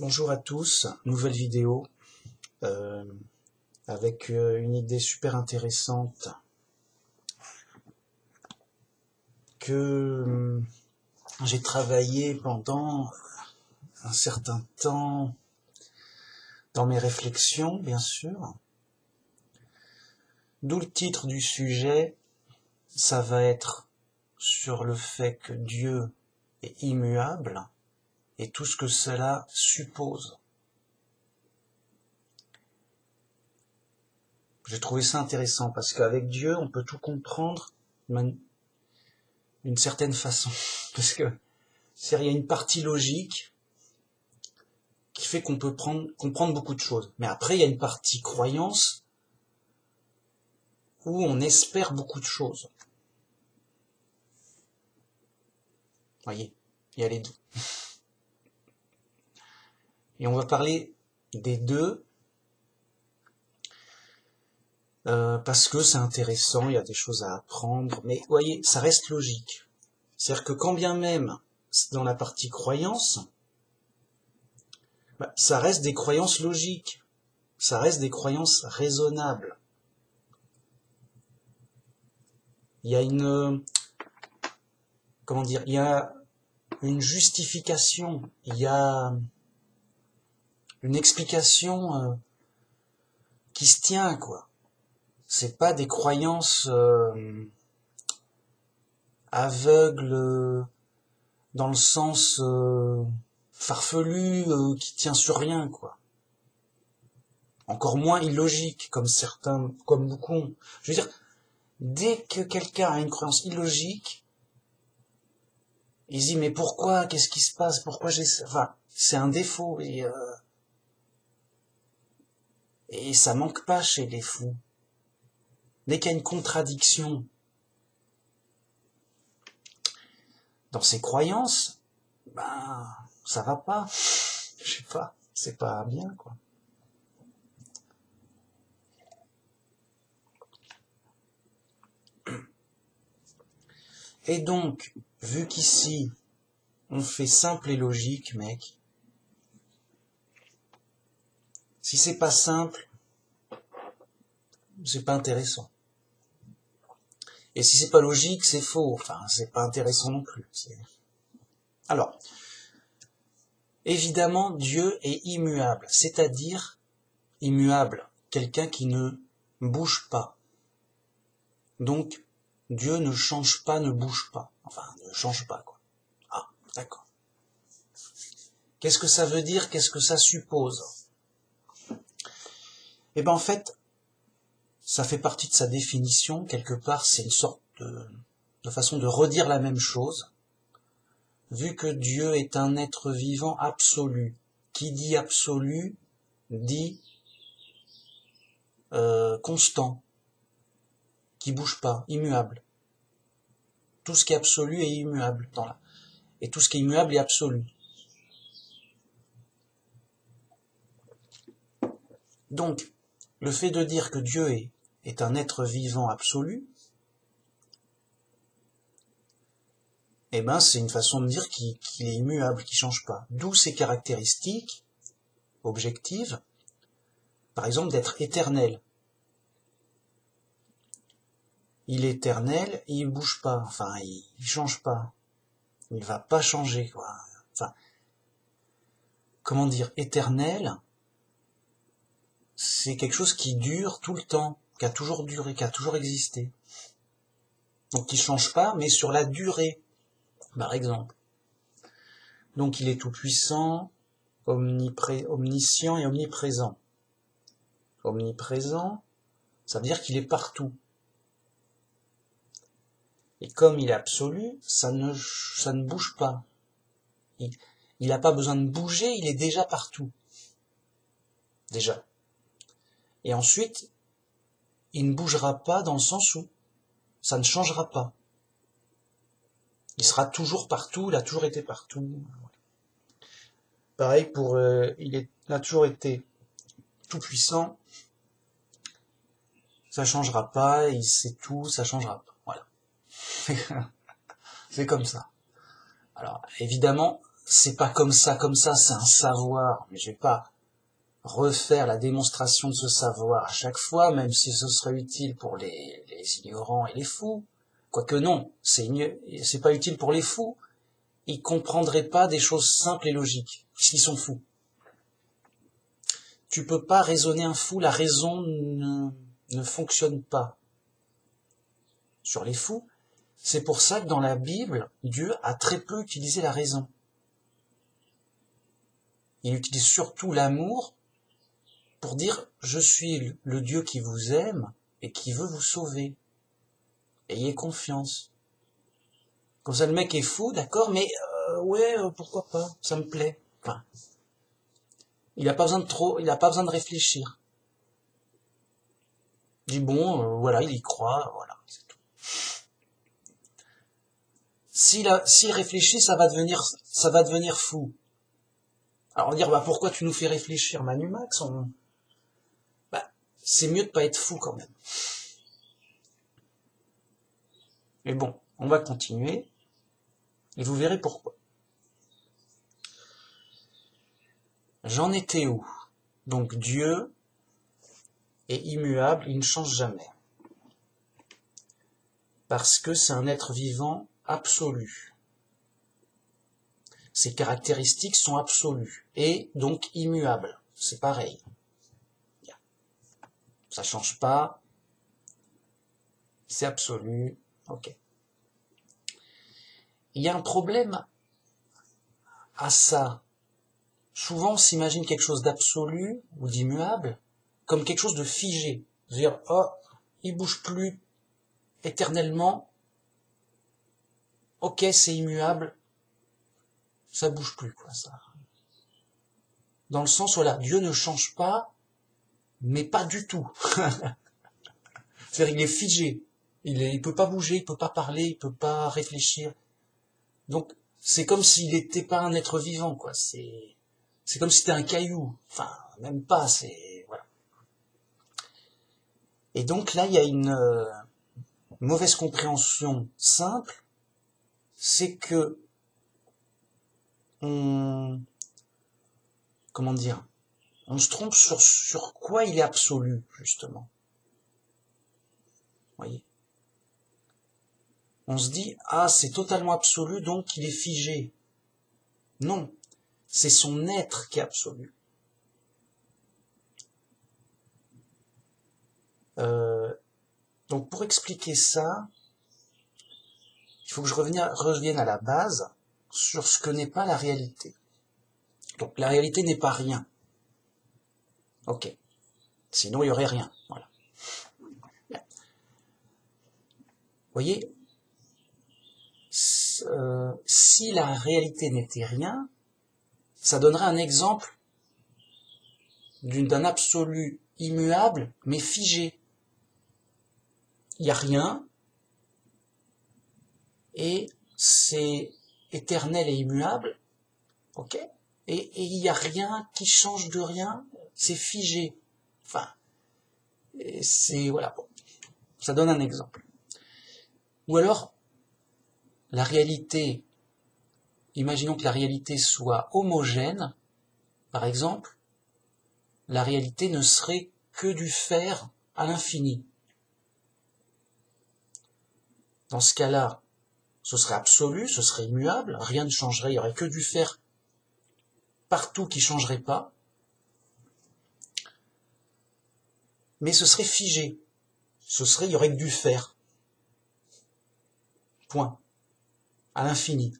Bonjour à tous, nouvelle vidéo euh, avec une idée super intéressante que j'ai travaillé pendant un certain temps dans mes réflexions, bien sûr. D'où le titre du sujet, ça va être sur le fait que Dieu est immuable et tout ce que cela suppose. J'ai trouvé ça intéressant parce qu'avec Dieu, on peut tout comprendre d'une certaine façon. Parce que il y a une partie logique qui fait qu'on peut comprendre beaucoup de choses. Mais après, il y a une partie croyance où on espère beaucoup de choses. Vous voyez, il y a les deux. Et on va parler des deux parce que c'est intéressant, il y a des choses à apprendre. Mais vous voyez, ça reste logique. C'est-à-dire que quand bien même, dans la partie croyance, ça reste des croyances logiques. Ça reste des croyances raisonnables. Il y a il y a une justification, il y a une explication qui se tient, quoi. C'est pas des croyances aveugles dans le sens farfelu qui tient sur rien, quoi. Encore moins illogique, comme beaucoup ont. Je veux dire, dès que quelqu'un a une croyance illogique, il se dit mais pourquoi, qu'est-ce qui se passe, pourquoi enfin, c'est un défaut et ça manque pas chez les fous. Dès qu'il y a une contradiction dans ses croyances, ça va pas. Je sais pas, c'est pas bien, quoi. Et donc, vu qu'ici, on fait simple et logique, mec, si c'est pas simple, c'est pas intéressant. Et si c'est pas logique, c'est faux. Enfin, c'est pas intéressant non plus. Alors, évidemment, Dieu est immuable, c'est-à-dire immuable, quelqu'un qui ne bouge pas. Donc, Dieu ne change pas, ne bouge pas. Enfin, ne change pas, quoi. Ah, d'accord. Qu'est-ce que ça veut dire? Qu'est-ce que ça suppose? Eh ben, en fait, ça fait partie de sa définition, quelque part, c'est une sorte de façon de redire la même chose, vu que Dieu est un être vivant absolu. Qui dit absolu, dit constant, qui bouge pas, immuable. Tout ce qui est absolu est immuable, et tout ce qui est immuable est absolu. Donc, le fait de dire que Dieu est un être vivant absolu, eh ben, c'est une façon de dire qu'il est immuable, qu'il change pas. D'où ses caractéristiques objectives, par exemple, d'être éternel. Il est éternel, et il bouge pas, enfin, il change pas. Il va pas changer, quoi. Enfin, comment dire, éternel, c'est quelque chose qui dure tout le temps, qui a toujours duré, qui a toujours existé. Donc, il change pas, mais sur la durée, par exemple. Donc, il est tout puissant, omniscient et omniprésent. Omniprésent, ça veut dire qu'il est partout. Et comme il est absolu, ça ne bouge pas. Il n'a pas besoin de bouger, il est déjà partout. Déjà. Et ensuite, il ne bougera pas dans le sens où ça ne changera pas. Il sera toujours partout, il a toujours été partout. Pareil il a toujours été tout puissant. Ça changera pas, il sait tout, ça changera pas. Voilà. C'est comme ça. Alors, évidemment, c'est pas comme ça, c'est un savoir. Mais je vais pas refaire la démonstration de ce savoir à chaque fois, même si ce serait utile pour les ignorants et les fous. Quoique non, c'est pas utile pour les fous. Ils comprendraient pas des choses simples et logiques, puisqu'ils sont fous. Tu peux pas raisonner un fou, la raison ne fonctionne pas sur les fous. C'est pour ça que dans la Bible, Dieu a très peu utilisé la raison. Il utilise surtout l'amour pour dire « Je suis le Dieu qui vous aime et qui veut vous sauver. Ayez confiance. » Comme ça, le mec est fou, d'accord, mais ouais, pourquoi pas, ça me plaît. Enfin, il n'a pas besoin de réfléchir. Il dit bon, voilà, il y croit, voilà, c'est tout. S'il réfléchit, ça va devenir fou. Alors on va dire, bah pourquoi tu nous fais réfléchir, Manu Max? C'est mieux de pas être fou quand même. Mais bon, on va continuer, et vous verrez pourquoi. J'en étais où? Donc Dieu est immuable, il ne change jamais. Parce que c'est un être vivant absolu. Ses caractéristiques sont absolues, et donc immuables. C'est pareil. Ça change pas, c'est absolu, ok. Il y a un problème à ça. Souvent, on s'imagine quelque chose d'absolu ou d'immuable comme quelque chose de figé. C'est-à-dire, oh, il bouge plus éternellement, ok, c'est immuable, ça bouge plus, quoi, ça. Dans le sens, voilà, Dieu ne change pas, mais pas du tout. C'est-à-dire, il est figé. Il peut pas bouger, il peut pas parler, il peut pas réfléchir. Donc, c'est comme s'il n'était pas un être vivant, quoi. C'est comme si c'était un caillou. Enfin, même pas, voilà. Et donc là, il y a une mauvaise compréhension simple, c'est que comment dire, on se trompe sur quoi il est absolu, justement. Vous voyez? On se dit, ah, c'est totalement absolu, donc il est figé. Non, c'est son être qui est absolu. Donc pour expliquer ça, il faut que je revienne à la base sur ce que n'est pas la réalité. Donc la réalité n'est pas rien. Ok. Sinon il n'y aurait rien. Voilà. Bien. Vous voyez, si la réalité n'était rien, ça donnerait un exemple d'un absolu immuable, mais figé. Il n'y a rien, et c'est éternel et immuable, ok, et il n'y a rien qui change de rien, c'est figé. Enfin, c'est, voilà, bon, ça donne un exemple. Ou alors, la réalité, imaginons que la réalité soit homogène, par exemple, la réalité ne serait que du fer à l'infini. Dans ce cas-là, ce serait absolu, ce serait immuable, rien ne changerait, il n'y aurait que du fer partout qui ne changerait pas, mais ce serait figé. Il y aurait que du fer. Point. À l'infini.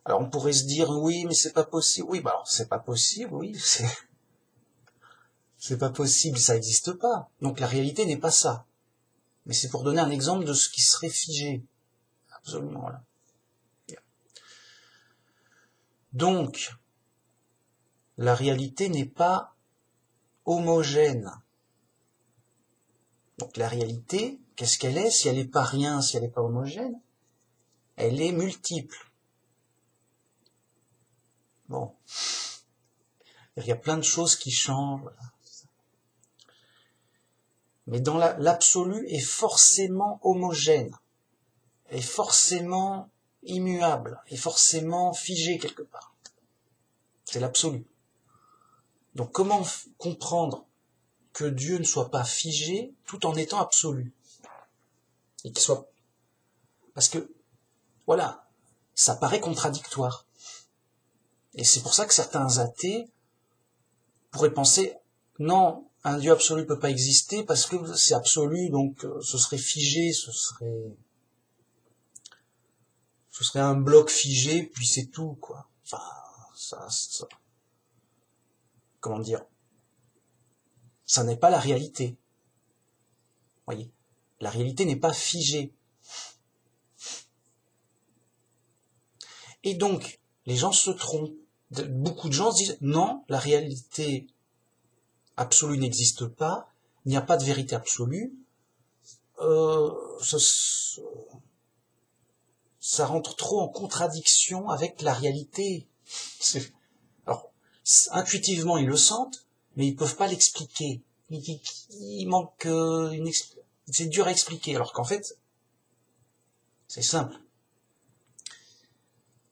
Alors on pourrait se dire, oui, mais c'est pas possible. Oui, bah alors c'est pas possible, oui, c'est pas possible, ça n'existe pas. Donc la réalité n'est pas ça. Mais c'est pour donner un exemple de ce qui serait figé. Absolument, voilà. Donc, la réalité n'est pas homogène. Donc la réalité, qu'est-ce qu'elle est? Si elle n'est pas rien, si elle n'est pas homogène, elle est multiple. Bon. Il y a plein de choses qui changent. Voilà. Mais dans l'absolu est forcément homogène. Et forcément, immuable et forcément figé quelque part. C'est l'absolu. Donc comment comprendre que Dieu ne soit pas figé tout en étant absolu? Et qu'il soit... Parce que, voilà, ça paraît contradictoire. Et c'est pour ça que certains athées pourraient penser, non, un Dieu absolu ne peut pas exister parce que c'est absolu, donc ce serait figé, ce serait un bloc figé, puis c'est tout, quoi. Enfin, ça, comment dire, ça n'est pas la réalité. Voyez, la réalité n'est pas figée. Et donc, les gens se trompent. Beaucoup de gens se disent, non, la réalité absolue n'existe pas, il n'y a pas de vérité absolue, ça rentre trop en contradiction avec la réalité. Alors, intuitivement, ils le sentent, mais ils ne peuvent pas l'expliquer. Il manque c'est dur à expliquer, alors qu'en fait, c'est simple.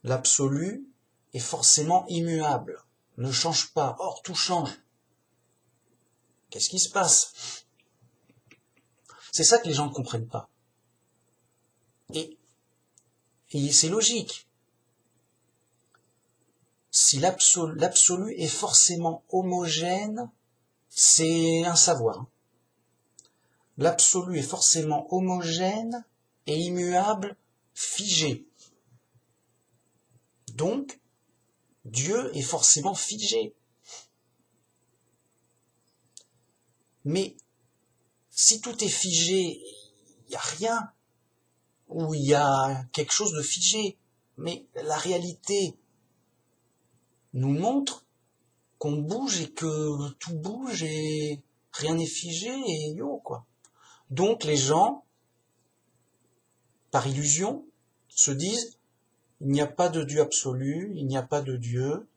L'absolu est forcément immuable, ne change pas. Or, tout change. Qu'est-ce qui se passe? C'est ça que les gens ne comprennent pas. Et c'est logique. Si l'absolu est forcément homogène, c'est un savoir. L'absolu est forcément homogène et immuable, figé. Donc, Dieu est forcément figé. Mais si tout est figé, il n'y a rien, ou il y a quelque chose de figé. Mais la réalité nous montre qu'on bouge et que tout bouge et rien n'est figé et yo, quoi. Donc les gens, par illusion, se disent, il n'y a pas de Dieu absolu, il n'y a pas de Dieu,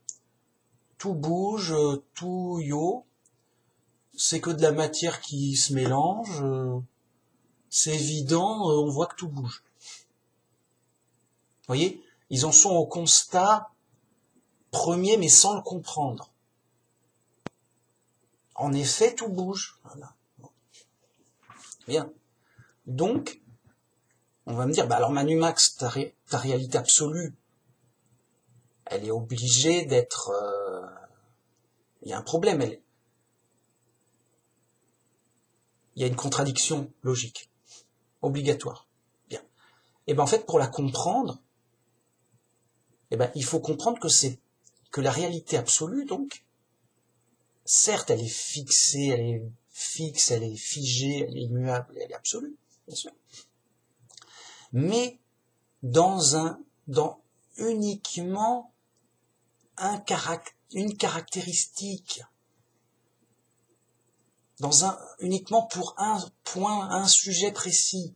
tout bouge, tout yo, c'est que de la matière qui se mélange, c'est évident, on voit que tout bouge. Vous voyez, ils en sont au constat premier, mais sans le comprendre. En effet, tout bouge. Voilà. Bien. Donc, on va me dire, bah alors Manu Max, ta réalité absolue, elle est obligée d'être... il y a un problème, il y a une contradiction logique, obligatoire. Bien. Et ben en fait, pour la comprendre, eh ben, il faut comprendre que la réalité absolue, donc, certes, elle est fixée, elle est fixe, elle est figée, elle est immuable, elle est absolue, bien sûr. Mais dans uniquement une caractéristique, uniquement pour un point, un sujet précis,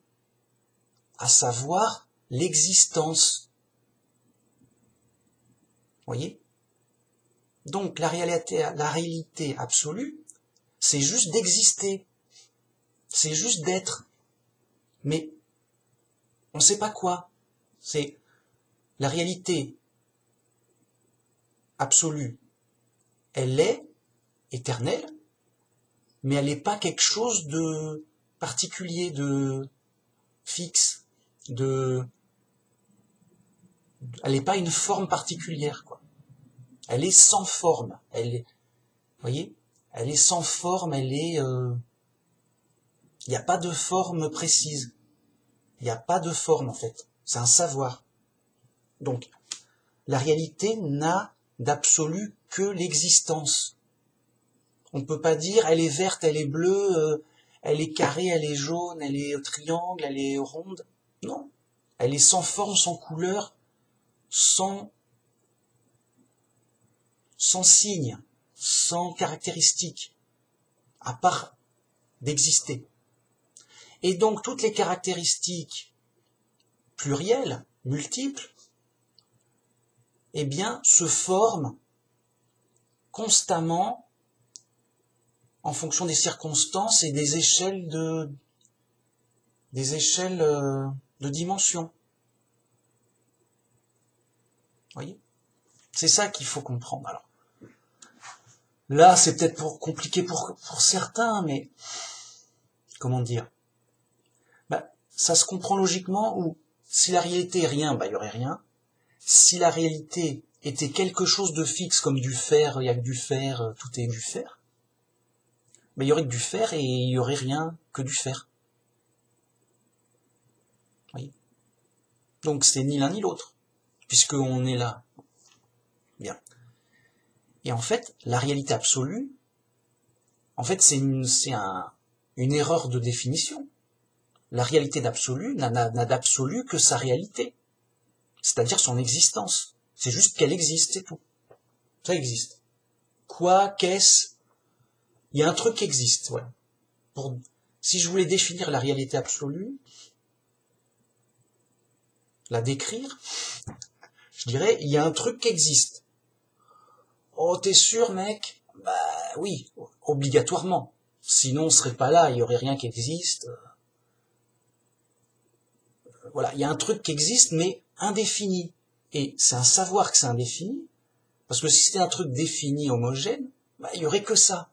à savoir l'existence. Voyez? Donc la réalité absolue, c'est juste d'exister, c'est juste d'être, mais on ne sait pas quoi. C'est la réalité absolue, elle est éternelle, mais elle n'est pas quelque chose de particulier, de fixe, elle n'est pas une forme particulière, quoi. Elle est sans forme, vous voyez, elle est sans forme, il n'y a pas de forme précise, il n'y a pas de forme en fait, c'est un savoir. Donc, la réalité n'a d'absolu que l'existence. On ne peut pas dire elle est verte, elle est bleue, elle est carrée, elle est jaune, elle est triangle, elle est ronde. Non, elle est sans forme, sans couleur, sans signe, sans caractéristique, à part d'exister. Et donc toutes les caractéristiques plurielles, multiples, eh bien, se forment constamment en fonction des circonstances et des échelles de dimension. Voyez? C'est ça qu'il faut comprendre. Alors, là, c'est peut-être compliqué pour certains, mais comment dire? Bah, ça se comprend logiquement, ou si la réalité est rien, bah, il y aurait rien. Si la réalité était quelque chose de fixe, comme du fer, il y a que du fer, tout est du fer, bah, il y aurait que du fer et il y aurait rien que du fer. Voyez? Donc c'est ni l'un ni l'autre, puisqu'on est là. Bien. Et en fait, la réalité absolue, en fait, c'est une erreur de définition. La réalité d'absolu n'a d'absolu que sa réalité, c'est-à-dire son existence. C'est juste qu'elle existe, c'est tout. Ça existe. Quoi, qu'est-ce? Il y a un truc qui existe, voilà. Si je voulais définir la réalité absolue, la décrire, je dirais, il y a un truc qui existe. Oh, t'es sûr, mec? Bah oui, obligatoirement. Sinon, on serait pas là, il y aurait rien qui existe. Voilà, il y a un truc qui existe, mais indéfini. Et c'est un savoir que c'est indéfini, parce que si c'était un truc défini, homogène, bah, il y aurait que ça.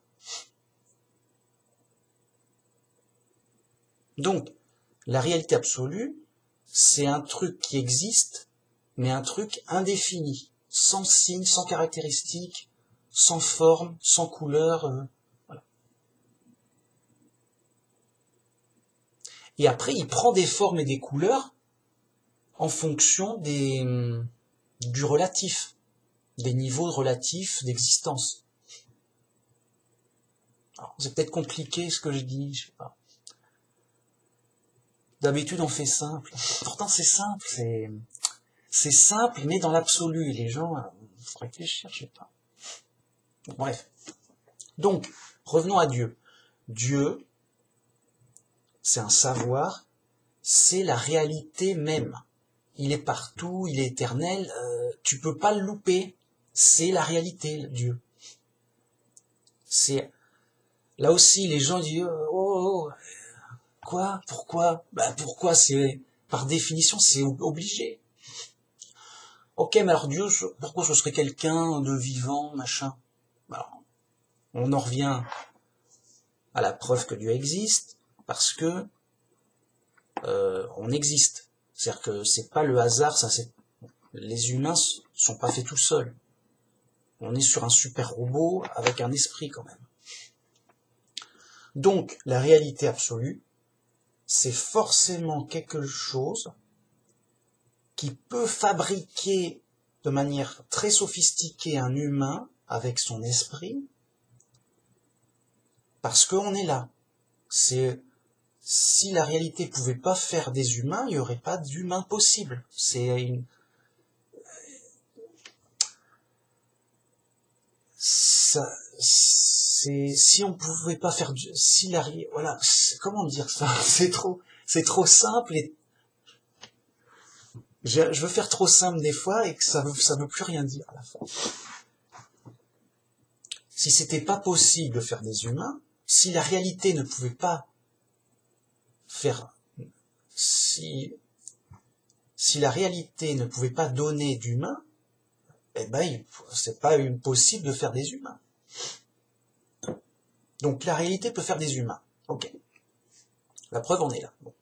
Donc, la réalité absolue, c'est un truc qui existe, mais un truc indéfini, sans signe, sans caractéristique, sans forme, sans couleur. Voilà. Et après, il prend des formes et des couleurs en fonction du relatif, des niveaux relatifs d'existence. C'est peut-être compliqué ce que je dis, je sais pas. D'habitude, on fait simple. Pourtant, c'est simple, c'est simple, mais dans l'absolu. Les gens, il faut réfléchir, je sais pas. Bref. Donc, revenons à Dieu. Dieu, c'est un savoir, c'est la réalité même. Il est partout, il est éternel, tu peux pas le louper. C'est la réalité, Dieu. C'est là aussi, les gens disent quoi? Pourquoi? Bah pourquoi? C'est par définition, c'est obligé. Ok, mais alors Dieu, pourquoi ce serait quelqu'un de vivant, machin? Alors, on en revient à la preuve que Dieu existe, parce que on existe. C'est-à-dire que c'est pas le hasard, les humains sont pas faits tout seuls. On est sur un super robot avec un esprit quand même. Donc, la réalité absolue, c'est forcément quelque chose qui peut fabriquer de manière très sophistiquée un humain avec son esprit, parce qu'on est là. Si la réalité pouvait pas faire des humains, il n'y aurait pas d'humains possible. Si on pouvait pas faire voilà, comment dire ça? C'est trop simple et je veux faire trop simple des fois et que ça veut plus rien dire à la fin. Si c'était pas possible de faire des humains, si la réalité ne pouvait pas faire, si la réalité ne pouvait pas donner d'humains, eh ben, c'est pas possible de faire des humains. Donc la réalité peut faire des humains. Ok. La preuve en est là. Bon.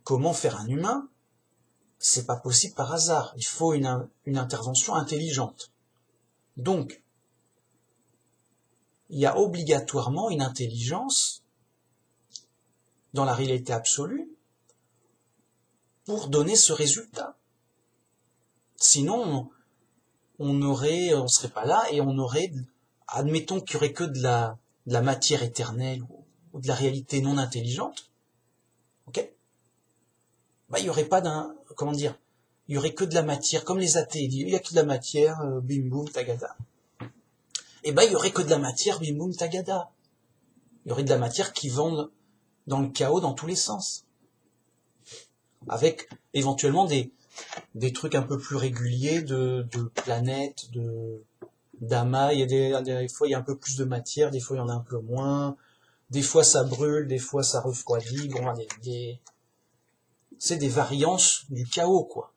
Comment faire un humain? C'est pas possible par hasard. Il faut une intervention intelligente. Donc, il y a obligatoirement une intelligence dans la réalité absolue pour donner ce résultat. Sinon, on serait pas là et on aurait, admettons qu'il y aurait que de la matière éternelle ou de la réalité non intelligente. Ok? Bah, il y aurait pas il y aurait que de la matière, comme les athées, il y a que de la matière, bim boum tagada. Et ben, il y aurait que de la matière, bim boum tagada. Il y aurait de la matière qui vend dans le chaos dans tous les sens. Avec éventuellement des trucs un peu plus réguliers de planètes, d'amas. Des fois il y a un peu plus de matière, des fois il y en a un peu moins. Des fois ça brûle, des fois ça refroidit. Bon, c'est des variances du chaos, quoi.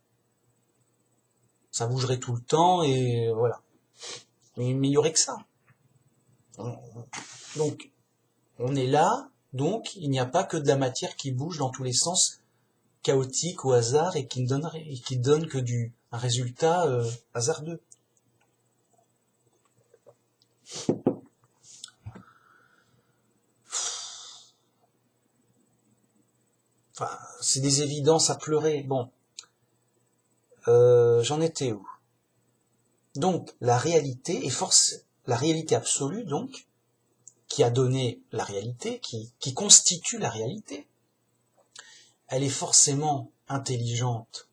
Ça bougerait tout le temps et voilà. Mais il y aurait que ça. Donc, on est là, donc il n'y a pas que de la matière qui bouge dans tous les sens, chaotique au hasard et qui ne donne que un résultat hasardeux. Enfin, c'est des évidences à pleurer. Bon, j'en étais où? Donc, la réalité la réalité absolue, donc, qui a donné la réalité, qui constitue la réalité, elle est forcément intelligente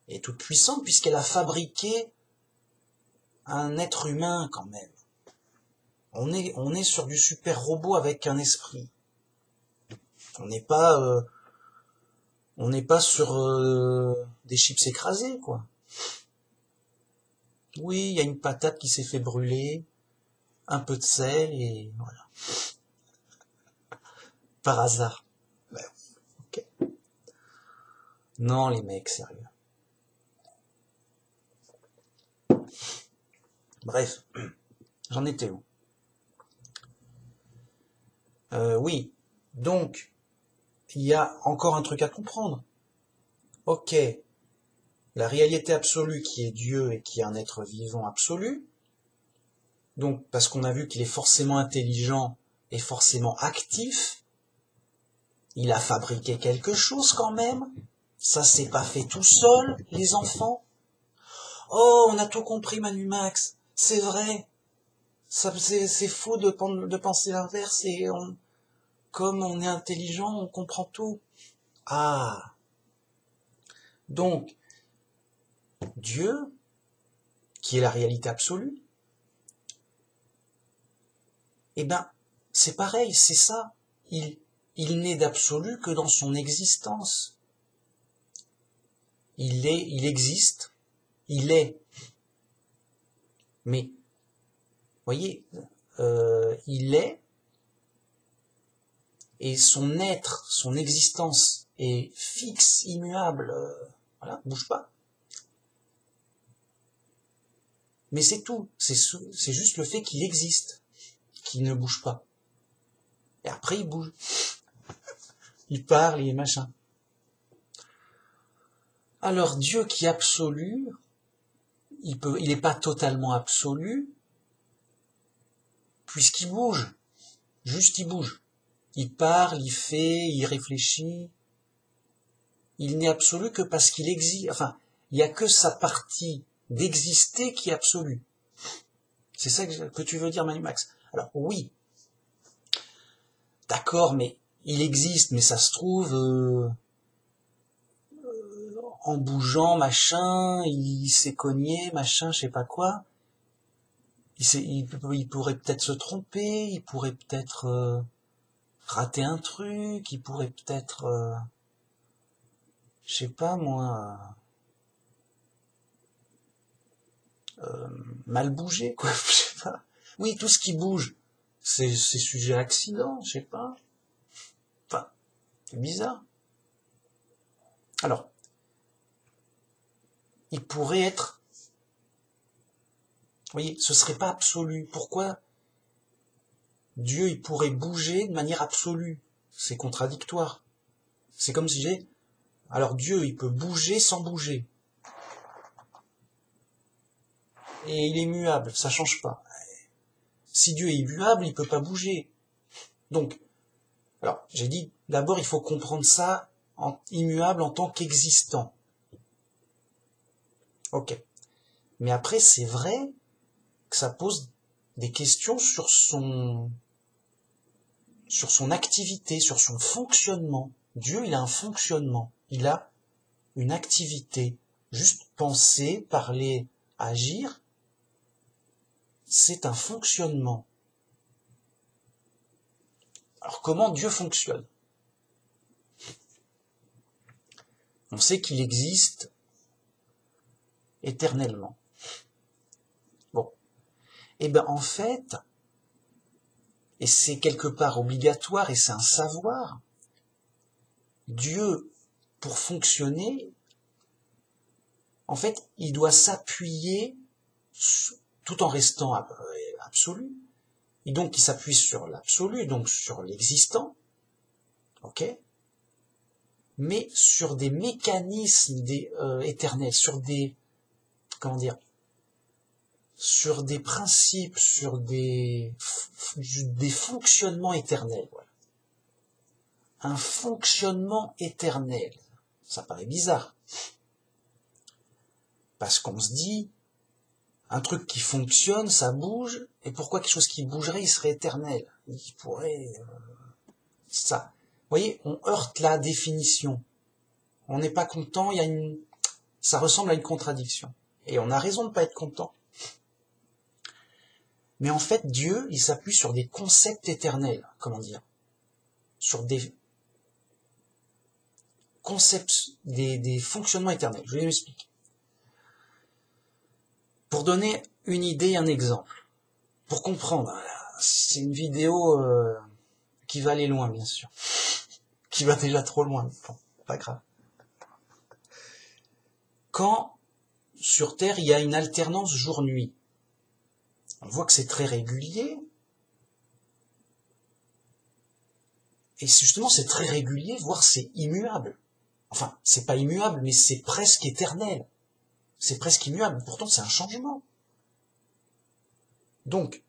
et toute puissante puisqu'elle a fabriqué un être humain quand même. On est sur du super robot avec un esprit. On n'est pas sur des chips écrasés, quoi. Oui, il y a une patate qui s'est fait brûler, un peu de sel et voilà. Par hasard. Ben, ok. Non, les mecs, sérieux. Bref, j'en étais où? Oui, donc, il y a encore un truc à comprendre. Ok, la réalité absolue qui est Dieu et qui est un être vivant absolu, donc parce qu'on a vu qu'il est forcément intelligent et forcément actif, il a fabriqué quelque chose quand même, ça s'est pas fait tout seul, les enfants. Oh, on a tout compris Manu Max, c'est vrai, c'est faux de penser l'inverse et comme on est intelligent, on comprend tout. Ah, donc, Dieu, qui est la réalité absolue, eh ben, c'est pareil, c'est ça. Il n'est d'absolu que dans son existence. Il existe, il est. Mais, voyez, il est, et son être, son existence est fixe, immuable, voilà, bouge pas. Mais c'est tout, c'est juste le fait qu'il existe, qu'il ne bouge pas. Et après, il bouge. Il parle et machin. Alors, Dieu qui est absolu, il n'est pas totalement absolu, puisqu'il bouge. Juste, il bouge. Il parle, il fait, il réfléchit. Il n'est absolu que parce qu'il existe. Enfin, il n'y a que sa partie d'exister qui est absolue. C'est ça que tu veux dire, Manu Max. Alors, oui. D'accord, mais il existe, mais ça se trouve, en bougeant, machin, il s'est cogné, machin, je sais pas quoi. Il pourrait peut-être se tromper, il pourrait peut-être rater un truc, il pourrait peut-être, je sais pas moi, mal bouger, quoi, je sais pas. Oui, tout ce qui bouge, c'est sujet à accident, je sais pas. Enfin, c'est bizarre. Alors, il pourrait être, vous voyez, ce serait pas absolu. Pourquoi Dieu, il pourrait bouger de manière absolue? C'est contradictoire. C'est comme si alors Dieu, il peut bouger sans bouger. Et il est muable, ça change pas. Si Dieu est immuable, il peut pas bouger. Donc, alors, j'ai dit, d'abord, il faut comprendre ça immuable en tant qu'existant. Ok. Mais après, c'est vrai que ça pose des questions sur son activité, sur son fonctionnement. Dieu, il a un fonctionnement, il a une activité. Juste penser, parler, agir, c'est un fonctionnement. Alors comment Dieu fonctionne? On sait qu'il existe éternellement. Bon. Eh ben en fait, et c'est quelque part obligatoire et c'est un savoir, Dieu, pour fonctionner, En fait, il doit s'appuyer, tout en restant absolu, et donc il s'appuie sur l'absolu, donc sur l'existant, ok, mais sur des mécanismes éternels, sur des, comment dire, sur des principes, sur des fonctionnements éternels. Voilà. Un fonctionnement éternel. Ça paraît bizarre. Parce qu'on se dit, un truc qui fonctionne, ça bouge, et pourquoi quelque chose qui bougerait, il serait éternel? Il pourrait... ça. Vous voyez, on heurte la définition. On n'est pas content, ça ressemble à une contradiction. Et on a raison de ne pas être content. Mais en fait, Dieu, il s'appuie sur des concepts éternels, comment dire, sur des concepts, des fonctionnements éternels. Je vais l'expliquer. Pour donner une idée, un exemple, pour comprendre, c'est une vidéo qui va aller loin, bien sûr, qui va déjà trop loin, bon, pas grave. Quand, sur Terre, il y a une alternance jour-nuit, on voit que c'est très régulier, et justement c'est très régulier, voire c'est immuable. Enfin, c'est pas immuable, mais c'est presque éternel. C'est presque immuable, pourtant c'est un changement. Donc,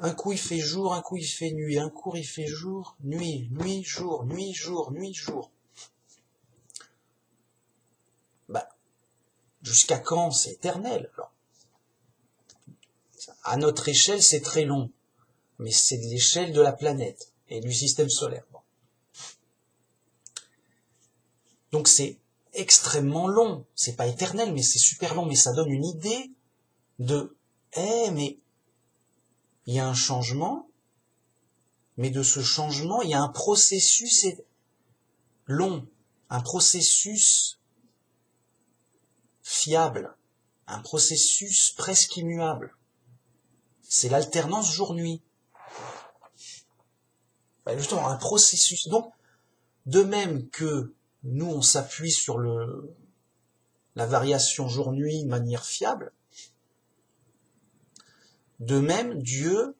un coup il fait jour, un coup il fait nuit, un coup il fait jour, nuit, nuit, jour, nuit, jour, nuit, jour. Bah, jusqu'à quand c'est éternel alors? À notre échelle c'est très long, mais c'est de l'échelle de la planète et du système solaire. Bon. Donc c'est extrêmement long, c'est pas éternel, mais c'est super long, mais ça donne une idée de, mais il y a un changement, mais de ce changement, il y a un processus long, un processus fiable, un processus presque immuable. C'est l'alternance jour-nuit. Ben justement, un processus. Donc, de même que nous, on s'appuie sur la variation jour-nuit de manière fiable, de même, Dieu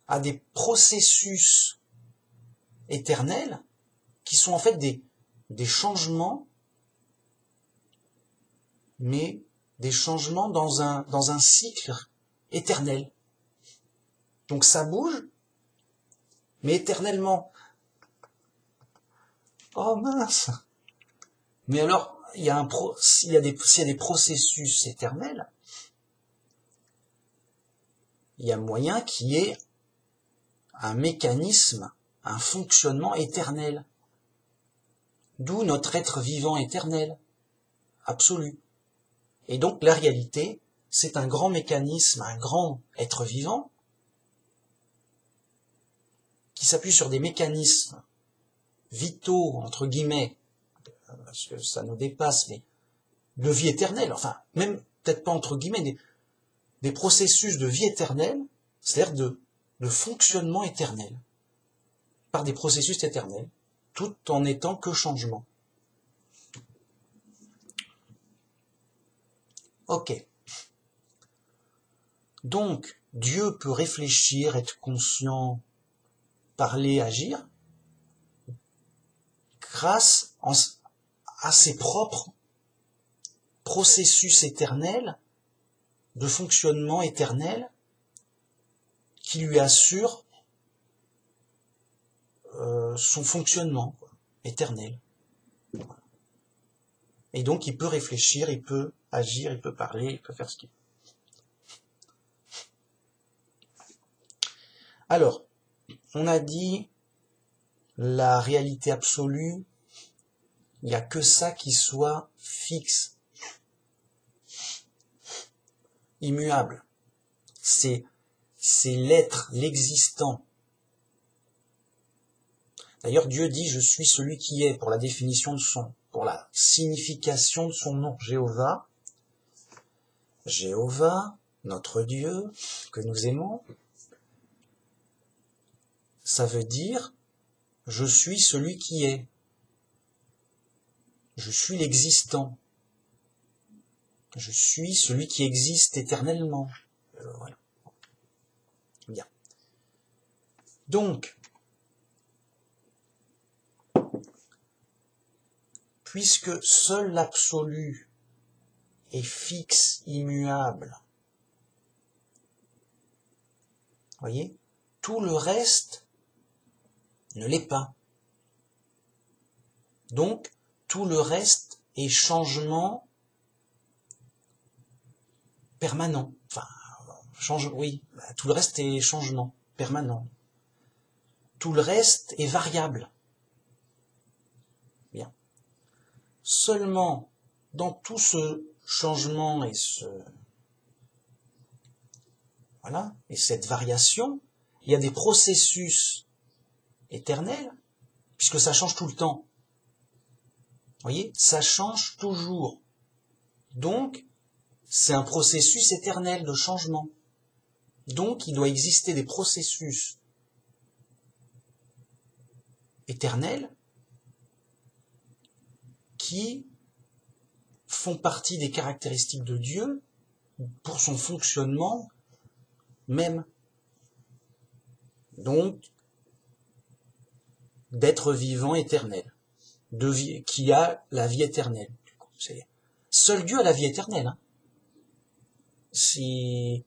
a des processus éternels qui sont en fait des changements, mais des changements dans un cycle éternel. Donc ça bouge, mais éternellement. Oh mince! Mais alors, s'il y a des processus éternels, il y a moyen qu'il y ait un mécanisme, un fonctionnement éternel. D'où notre être vivant éternel, absolu. Et donc la réalité, c'est un grand mécanisme, un grand être vivant, qui s'appuie sur des mécanismes vitaux, entre guillemets, parce que ça nous dépasse, mais de vie éternelle, enfin, même peut-être pas entre guillemets, des processus de vie éternelle, c'est-à-dire de fonctionnement éternel, par des processus éternels, tout en n'étant que changement. Ok. Donc, Dieu peut réfléchir, être conscient, parler, agir, grâce à ses propres processus éternels, de fonctionnement éternel, qui lui assurent son fonctionnement éternel. Et donc il peut réfléchir, il peut agir, il peut parler, il peut faire ce qu'il veut. Alors, on a dit la réalité absolue, il n'y a que ça qui soit fixe, immuable. C'est l'être, l'existant. D'ailleurs, Dieu dit « Je suis celui qui est » pour la définition de pour la signification de son nom, Jéhovah. Jéhovah, notre Dieu, que nous aimons, ça veut dire « Je suis celui qui est ». Je suis l'existant. Je suis celui qui existe éternellement. Voilà. Bien. Donc, puisque seul l'absolu est fixe, immuable, voyez, tout le reste ne l'est pas. Donc, tout le reste est changement permanent. Enfin, oui, tout le reste est changement permanent. Tout le reste est variable. Bien. Seulement, dans tout ce changement et voilà, et cette variation, il y a des processus éternels, puisque ça change tout le temps. Vous voyez, ça change toujours. Donc, c'est un processus éternel de changement. Donc, il doit exister des processus éternels qui font partie des caractéristiques de Dieu pour son fonctionnement même. Donc, d'être vivant éternel, qui a la vie éternelle. Seul Dieu a la vie éternelle. Hein. C'est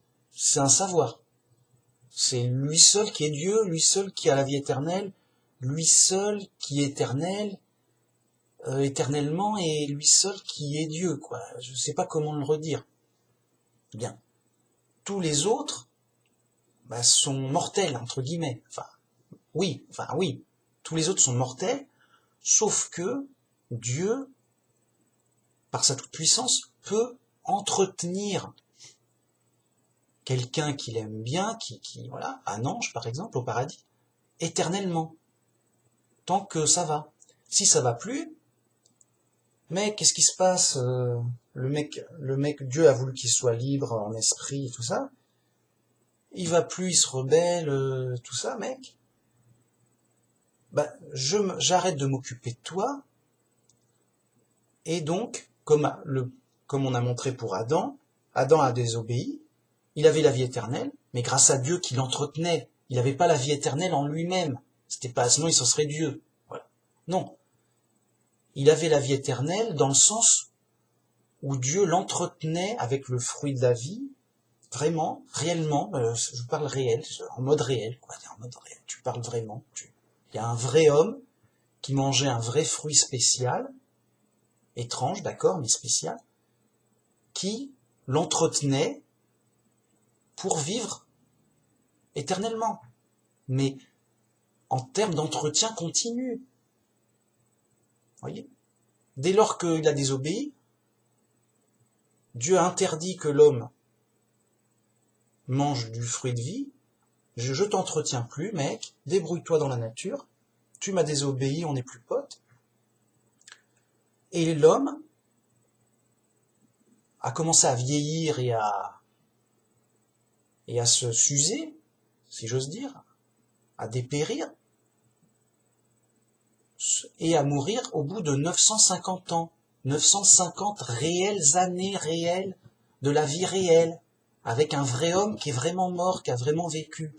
un savoir. C'est lui seul qui est Dieu, lui seul qui a la vie éternelle, lui seul qui est éternel, éternellement, et lui seul qui est Dieu, quoi. Je ne sais pas comment le redire. Bien. Tous les autres sont mortels, entre guillemets. Enfin, oui. Tous les autres sont mortels, sauf que Dieu, par sa toute-puissance, peut entretenir quelqu'un qu'il aime bien, voilà, un ange par exemple, au paradis, éternellement, tant que ça va. Si ça va plus, mais qu'est-ce qui se passe, le mec, Dieu a voulu qu'il soit libre en esprit et tout ça, il va plus, il se rebelle, tout ça, mec. J'arrête de m'occuper de toi, et donc, comme on a montré pour Adam a désobéi, il avait la vie éternelle, mais grâce à Dieu qui l'entretenait, il n'avait pas la vie éternelle en lui-même. C'était pas, sinon il s'en serait Dieu. Voilà. Non. Il avait la vie éternelle dans le sens où Dieu l'entretenait avec le fruit de la vie, vraiment, réellement, je parle réel, en mode réel, quoi, en mode réel, tu parles vraiment. Il y a un vrai homme qui mangeait un vrai fruit spécial, étrange, d'accord, mais spécial, qui l'entretenait pour vivre éternellement, mais en termes d'entretien continu. Voyez ? Dès lors qu'il a désobéi, Dieu a interdit que l'homme mange du fruit de vie. Je t'entretiens plus, mec, débrouille-toi dans la nature, tu m'as désobéi, on n'est plus potes. Et l'homme a commencé à vieillir et à se s'user, si j'ose dire, à dépérir, et à mourir au bout de 950 ans. 950 réelles années réelles de la vie réelle, avec un vrai homme qui est vraiment mort, qui a vraiment vécu,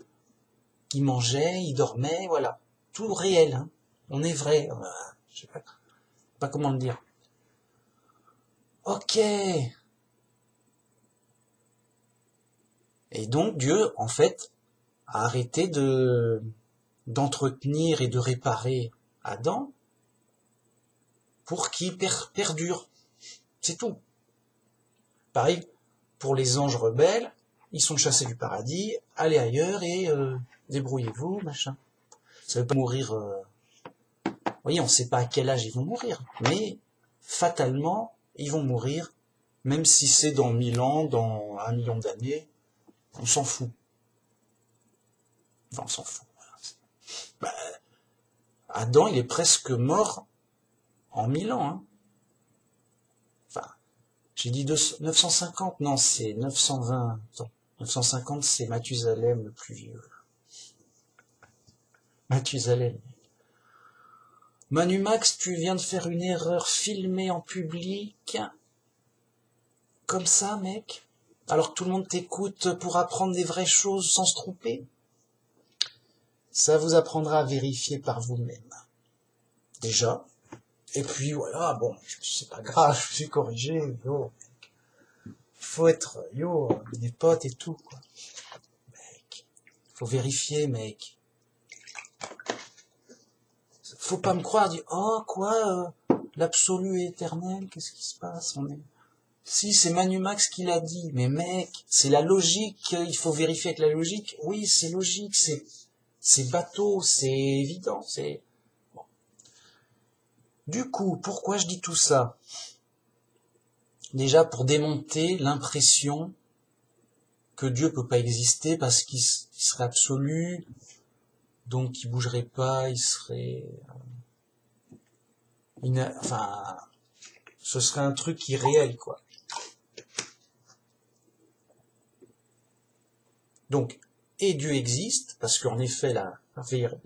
qui mangeait, il dormait, voilà. Tout réel, hein. On est vrai. Je sais pas comment le dire. Ok. Et donc Dieu, en fait, a arrêté d'entretenir et de réparer Adam pour qu'il perdure. C'est tout. Pareil, pour les anges rebelles, ils sont chassés du paradis, allez ailleurs et débrouillez-vous, machin. Ça veut pas mourir... Vous voyez, on ne sait pas à quel âge ils vont mourir, mais fatalement, ils vont mourir, même si c'est dans 1000 ans, dans 1 million d'années, on s'en fout. Enfin, on s'en fout. Adam, il est presque mort en 1000 ans. Hein. Enfin, j'ai dit 950, non, c'est 920. Attends, 950, c'est Mathusalem le plus vieux. Mathusalem. Manu Max, tu viens de faire une erreur filmée en public. comme ça, mec, alors que tout le monde t'écoute pour apprendre des vraies choses sans se tromper. Ça vous apprendra à vérifier par vous-même. Déjà. Et puis voilà, bon, c'est pas grave, je suis corrigé, yo, mec. Faut être, yo, des potes et tout, quoi. Mec, faut vérifier, mec. Faut pas me croire, dire, oh, quoi, l'absolu est éternel, qu'est-ce qui se passe, Si, c'est Manu Max qui l'a dit, mais mec, c'est la logique, il faut vérifier avec la logique. Oui, c'est logique, c'est bateau, c'est évident, c'est... Bon. Du coup, pourquoi je dis tout ça? Déjà pour démonter l'impression que Dieu peut pas exister parce qu'il serait absolu, donc il bougerait pas, il serait... enfin, ce serait un truc irréel, quoi. Donc, et Dieu existe, parce qu'en effet, la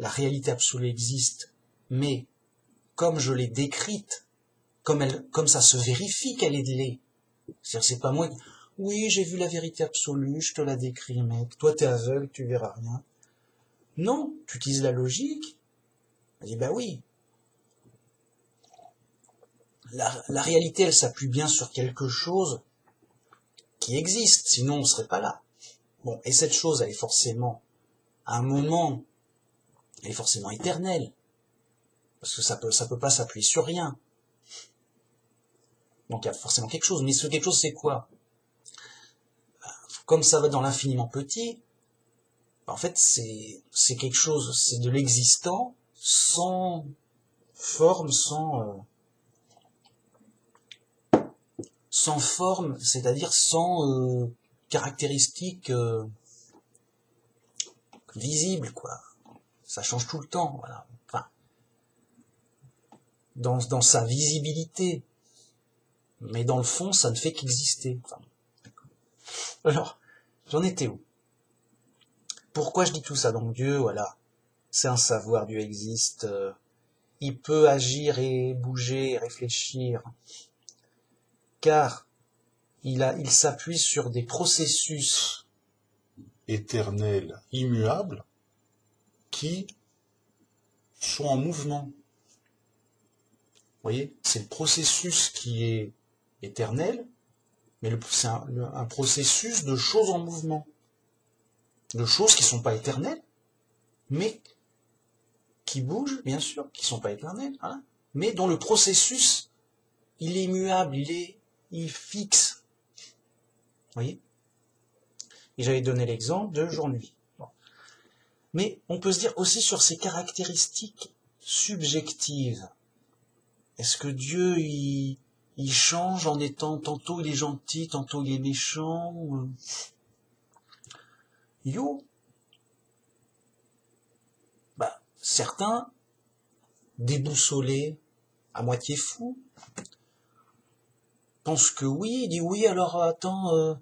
réalité absolue existe, mais comme je l'ai décrite, comme ça se vérifie qu'elle est de l'est. C'est-à-dire, c'est pas moi qui... Oui, j'ai vu la vérité absolue, je te la décris, mec. Toi, t'es aveugle, tu verras rien. Non, tu utilises la logique. Elle dit, bah oui. La réalité, elle s'appuie bien sur quelque chose qui existe, sinon on serait pas là. Bon, et cette chose, elle est forcément, à un moment, elle est forcément éternelle. Parce que ça peut pas s'appuyer sur rien. Donc il y a forcément quelque chose. Mais ce quelque chose, c'est quoi? Comme ça va dans l'infiniment petit, en fait, c'est quelque chose, c'est de l'existant, sans forme, sans forme, c'est-à-dire sans caractéristiques visibles, quoi. Ça change tout le temps, voilà. Enfin, dans sa visibilité. Mais dans le fond, ça ne fait qu'exister. Enfin, alors, j'en étais où? Pourquoi je dis tout ça? Donc Dieu, voilà, c'est un savoir, Dieu existe, il peut agir et bouger et réfléchir, car il s'appuie sur des processus éternels, immuables, qui sont en mouvement. Vous voyez, c'est le processus qui est éternel, mais c'est un processus de choses en mouvement, de choses qui sont pas éternelles, mais qui bougent, bien sûr, qui sont pas éternelles, hein, mais dont le processus, il est immuable, il fixe. Vous voyez? Et j'avais donné l'exemple de jour-nuit. Bon. Mais on peut se dire aussi sur ces caractéristiques subjectives. Est-ce que Dieu, il change en étant, tantôt il est gentil, tantôt il est méchant? Yo! Bah, certains, déboussolés, à moitié fous, pensent que oui, il dit oui, alors attends,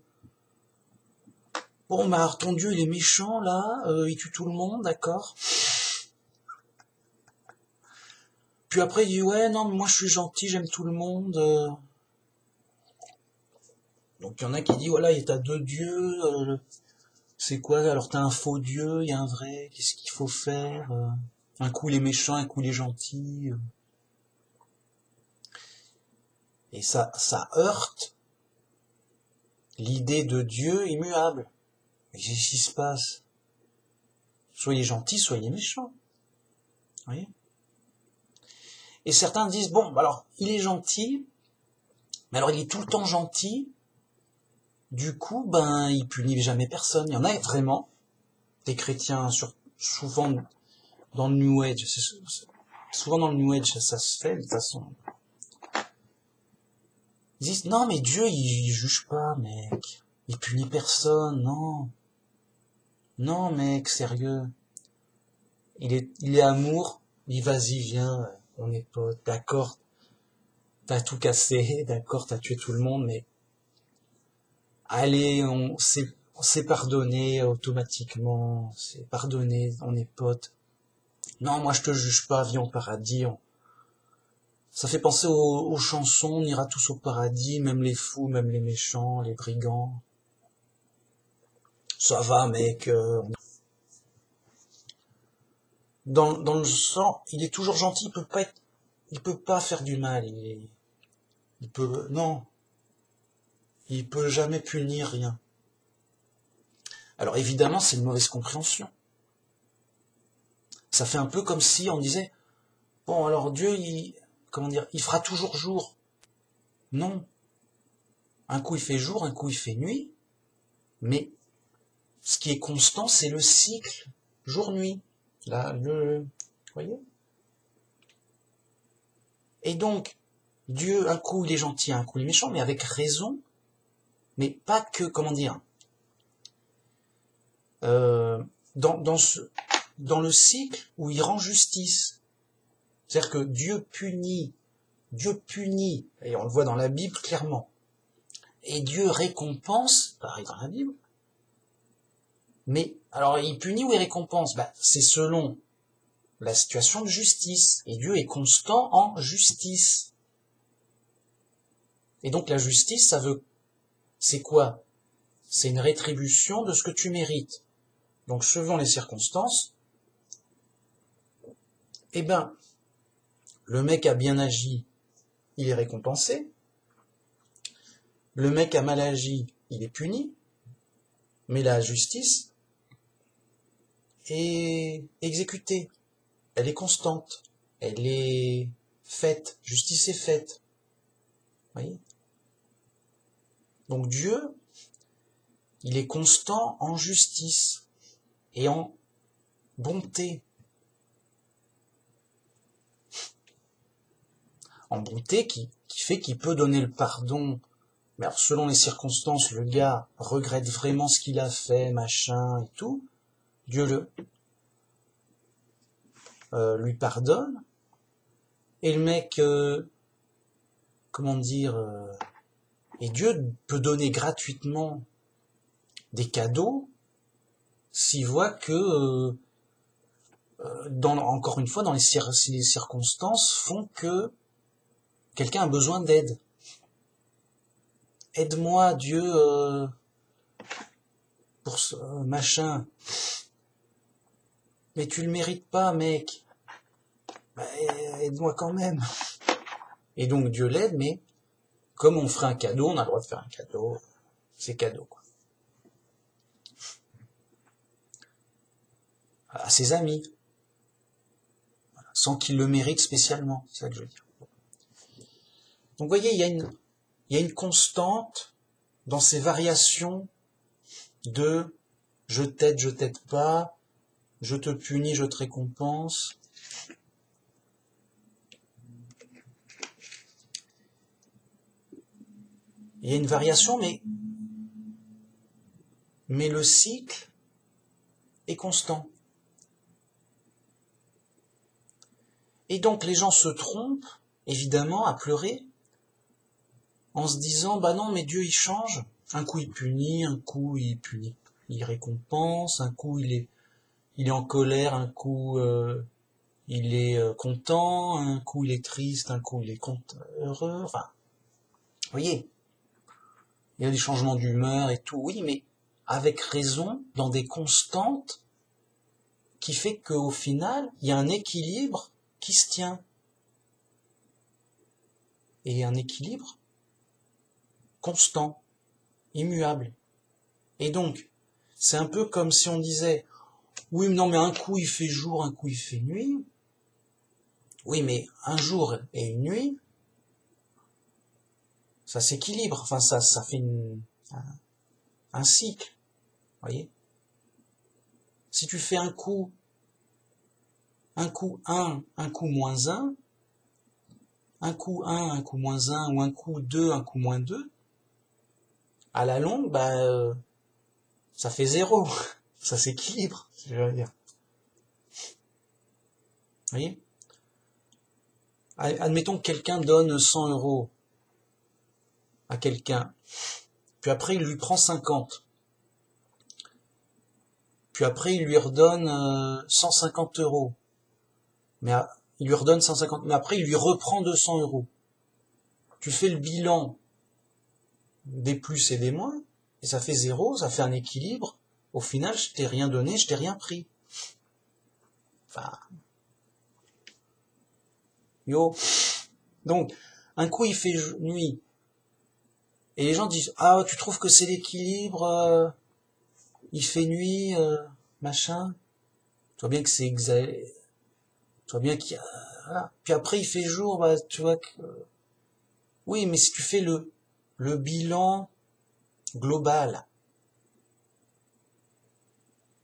bon, bah, ton Dieu, il est méchant, là, il tue tout le monde, d'accord. Puis après, il dit, ouais, non, mais moi, je suis gentil, j'aime tout le monde. Donc, il y en a qui disent, voilà, t'as deux dieux, c'est quoi? Alors, t'as un faux Dieu, il y a un vrai, qu'est-ce qu'il faut faire? Un coup, il est méchant, un coup, il est gentil. Et ça heurte l'idée de Dieu immuable. Mais qu'est-ce qui se passe? Soit il est gentil, soit il est méchant. Vous voyez? Et certains disent, bon, alors, il est gentil, mais alors il est tout le temps gentil, du coup, ben, il punit jamais personne. Il y en a vraiment, des chrétiens, souvent dans le New Age, souvent dans le New Age, ça se fait, de toute façon. Ils disent, non, mais Dieu, il juge pas, mec. Il punit personne, non. Non, mec, sérieux. Il est amour, il dit, vas-y, viens, on est potes, d'accord. T'as tout cassé, d'accord, t'as tué tout le monde, mais allez, on s'est pardonné automatiquement, c'est pardonné, on est potes. Non, moi je te juge pas, viens au paradis. Ça fait penser aux chansons, on ira tous au paradis, même les fous, même les méchants, les brigands. Ça va, mec. Dans le sang, il est toujours gentil, il peut pas faire du mal. Non, il peut jamais punir rien. Alors évidemment, c'est une mauvaise compréhension. Ça fait un peu comme si on disait, bon, alors Dieu, il fera toujours jour. Non. Un coup il fait jour, un coup il fait nuit, mais ce qui est constant, c'est le cycle jour-nuit. Là, vous voyez? Et donc, Dieu, un coup il est gentil, un coup il est méchant, mais avec raison, mais pas que, dans le cycle où il rend justice. C'est-à-dire que Dieu punit, et on le voit dans la Bible clairement, et Dieu récompense, pareil dans la Bible, mais alors il punit ou il récompense? C'est selon la situation de justice, et Dieu est constant en justice. Et donc la justice, c'est quoi? C'est une rétribution de ce que tu mérites. Donc selon les circonstances, le mec a bien agi, il est récompensé. Le mec a mal agi, il est puni. Mais la justice est exécutée. Elle est constante. Elle est faite. Justice est faite. Vous voyez? Donc Dieu, il est constant en justice et en bonté. En bonté qui fait qu'il peut donner le pardon. Mais alors, selon les circonstances, le gars regrette vraiment ce qu'il a fait, machin et tout. Dieu lui pardonne. Et le mec, et Dieu peut donner gratuitement des cadeaux s'il voit que, encore une fois, dans les circonstances font que quelqu'un a besoin d'aide. Aide-moi, Dieu, pour ce machin. Mais tu le mérites pas, mec. Aide-moi quand même. Et donc Dieu l'aide, mais comme on ferait un cadeau, on a le droit de faire un cadeau. C'est cadeau, quoi. À ses amis. Voilà, sans qu'ils le méritent spécialement. C'est ça que je veux dire. Donc vous voyez, il y a une constante dans ces variations de je t'aide pas, je te punis, je te récompense. Il y a une variation, mais le cycle est constant. Et donc les gens se trompent, évidemment, à pleurer, en se disant, non, mais Dieu il change. Un coup il punit, un coup il récompense, un coup il est en colère, un coup il est content, un coup il est triste, un coup il est heureux. Enfin, vous voyez, il y a des changements d'humeur et tout, oui, mais avec raison, dans des constantes, qui fait qu'au final, il y a un équilibre qui se tient. Et un équilibre constant, immuable. Et donc, c'est un peu comme si on disait, oui, non, mais un coup il fait jour, un coup il fait nuit. Oui, mais un jour et une nuit, ça s'équilibre. Enfin, ça fait un cycle. Vous voyez? Si tu fais un coup 1, un coup moins 1, un coup 1, un coup moins 1, ou un coup 2, un coup moins 2, à la longue, ça fait 0. Ça s'équilibre, je veux dire. Vous voyez? Admettons que quelqu'un donne 100 € à quelqu'un, puis après il lui prend 50. Puis après il lui redonne 150 €. Mais il lui redonne 150, mais après il lui reprend 200 euros. Tu fais le bilan des plus et des moins, et ça fait 0, ça fait un équilibre. Au final, je t'ai rien donné, je t'ai rien pris. Enfin, yo. Donc, un coup il fait nuit, et les gens disent, ah, tu trouves que c'est l'équilibre, il fait nuit, machin. Tu vois bien que c'est exagéré. Tu vois bien qu'il y a... Voilà. Puis après il fait jour, bah, tu vois que... Oui, mais si tu fais le bilan global,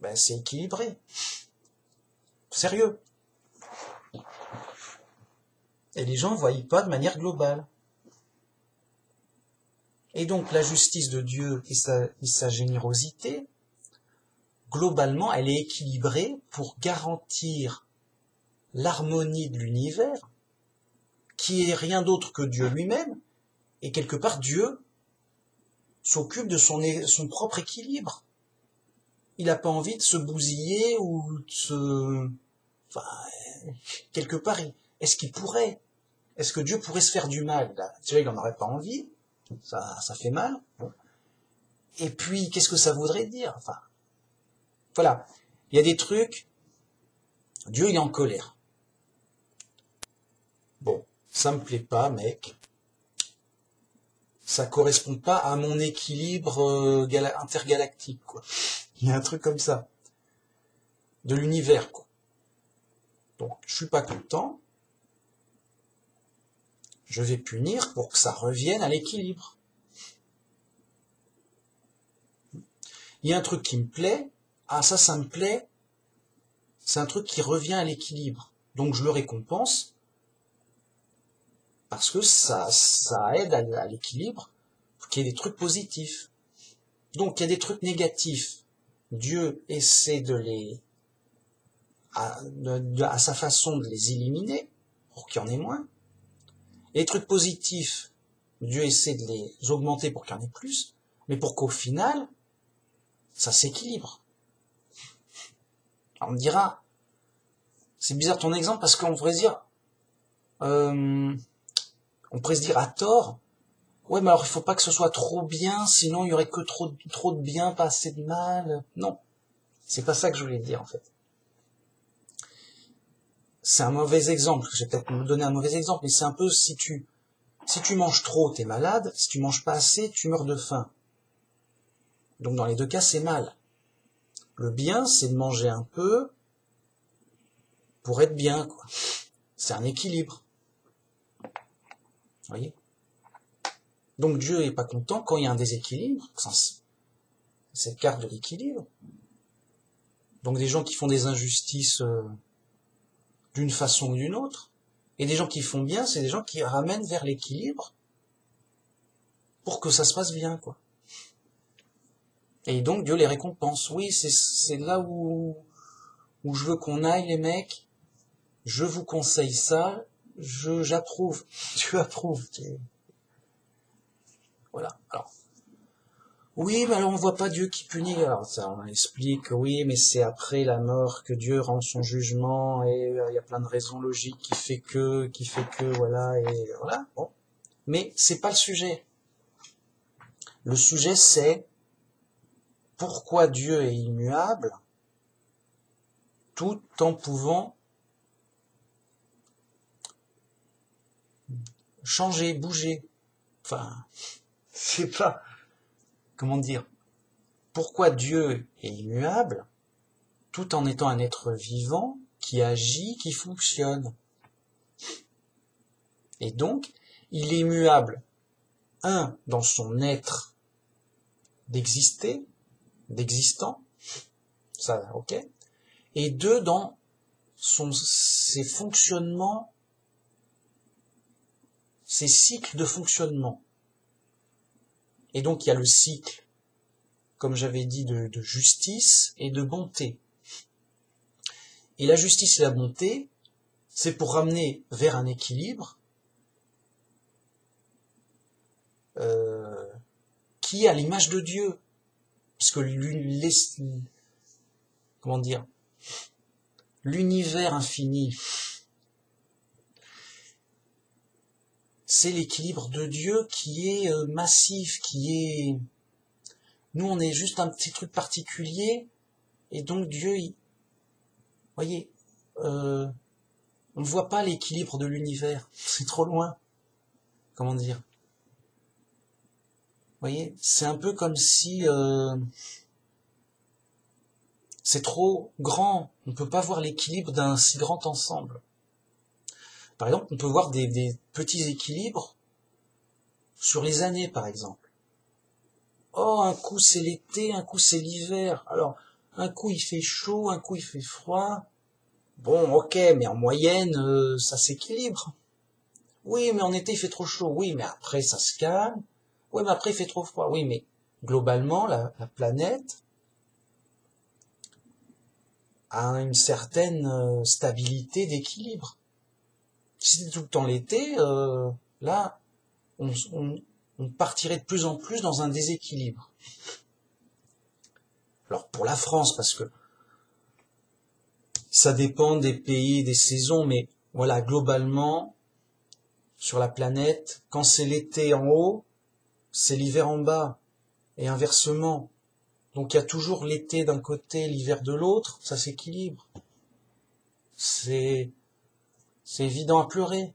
ben c'est équilibré. Sérieux. Et les gens ne voient pas de manière globale. Et donc la justice de Dieu et sa générosité, globalement, elle est équilibrée pour garantir l'harmonie de l'univers, qui est rien d'autre que Dieu lui-même, et quelque part Dieu s'occupe de son propre équilibre. Il n'a pas envie de se bousiller ou de se... Enfin, quelque part, est-ce qu'il pourrait? Est-ce que Dieu pourrait se faire du mal? Là, déjà, il n'en aurait pas envie. Ça fait mal. Bon. Et puis, qu'est-ce que ça voudrait dire? Enfin, voilà. Il y a des trucs. Dieu, il est en colère. Bon, ça me plaît pas, mec. Ça correspond pas à mon équilibre intergalactique, quoi. Il y a un truc comme ça. De l'univers, quoi. Donc, je suis pas content. Je vais punir pour que ça revienne à l'équilibre. Il y a un truc qui me plaît. Ah, ça me plaît. C'est un truc qui revient à l'équilibre. Donc, je le récompense. Parce que ça aide à l'équilibre. Pour qu'il y ait des trucs positifs. Donc, il y a des trucs négatifs. Dieu essaie de les... à sa façon de les éliminer. Pour qu'il y en ait moins. Et les trucs positifs, Dieu essaie de les augmenter pour qu'il y en ait plus, mais pour qu'au final, ça s'équilibre. Alors on me dira, c'est bizarre ton exemple parce qu'on pourrait se dire, on pourrait se dire à tort, ouais mais alors il faut pas que ce soit trop bien, sinon il y aurait que trop de bien, pas assez de mal. Non, c'est pas ça que je voulais dire en fait. C'est un mauvais exemple, je vais peut-être me donner un mauvais exemple, mais c'est un peu si tu manges trop, t'es malade. Si tu manges pas assez, tu meurs de faim. Donc dans les deux cas, c'est mal. Le bien, c'est de manger un peu pour être bien, quoi. C'est un équilibre. Vous voyez? Donc Dieu est pas content quand il y a un déséquilibre. C'est le quart de l'équilibre. Donc des gens qui font des injustices d'une façon ou d'une autre. Et des gens qui font bien, c'est des gens qui ramènent vers l'équilibre pour que ça se passe bien, quoi. Et donc Dieu les récompense. Oui, c'est là où je veux qu'on aille, les mecs. Je vous conseille ça. J'approuve. Tu approuves. Voilà. Alors, oui, mais alors on voit pas Dieu qui punit. Alors ça, on explique, oui, mais c'est après la mort que Dieu rend son jugement et il y a plein de raisons logiques qui fait que, voilà, et voilà. Bon. Mais c'est pas le sujet. Le sujet, c'est pourquoi Dieu est immuable tout en pouvant changer, bouger. Enfin, c'est pas... Comment dire? Pourquoi Dieu est immuable tout en étant un être vivant qui agit, qui fonctionne? Et donc, il est immuable, un, dans son être d'exister, d'existant, ça, ok, et deux, dans ses fonctionnements, ses cycles de fonctionnement. Et donc, il y a le cycle, comme j'avais dit, de justice et de bonté. Et la justice et la bonté, c'est pour ramener vers un équilibre qui est à l'image de Dieu. Parce que comment dire, l'univers infini, c'est l'équilibre de Dieu qui est massif, qui est... Nous, on est juste un petit truc particulier, et donc Dieu, voyez, on ne voit pas l'équilibre de l'univers, c'est trop loin. Comment dire? Vous voyez, c'est un peu comme si c'est trop grand, on ne peut pas voir l'équilibre d'un si grand ensemble. Par exemple, on peut voir des petits équilibres sur les années, par exemple. Oh, un coup c'est l'été, un coup c'est l'hiver. Alors, un coup il fait chaud, un coup il fait froid. Bon, ok, mais en moyenne, ça s'équilibre. Oui, mais en été il fait trop chaud. Oui, mais après ça se calme. Oui, mais après il fait trop froid. Oui, mais globalement, la planète a une certaine stabilité d'équilibre. Si c'était tout le temps l'été, là, on partirait de plus en plus dans un déséquilibre. Alors pour la France, parce que ça dépend des pays, des saisons, mais voilà, globalement, sur la planète, quand c'est l'été en haut, c'est l'hiver en bas, et inversement. Donc il y a toujours l'été d'un côté, l'hiver de l'autre, ça s'équilibre. C'est évident à pleurer.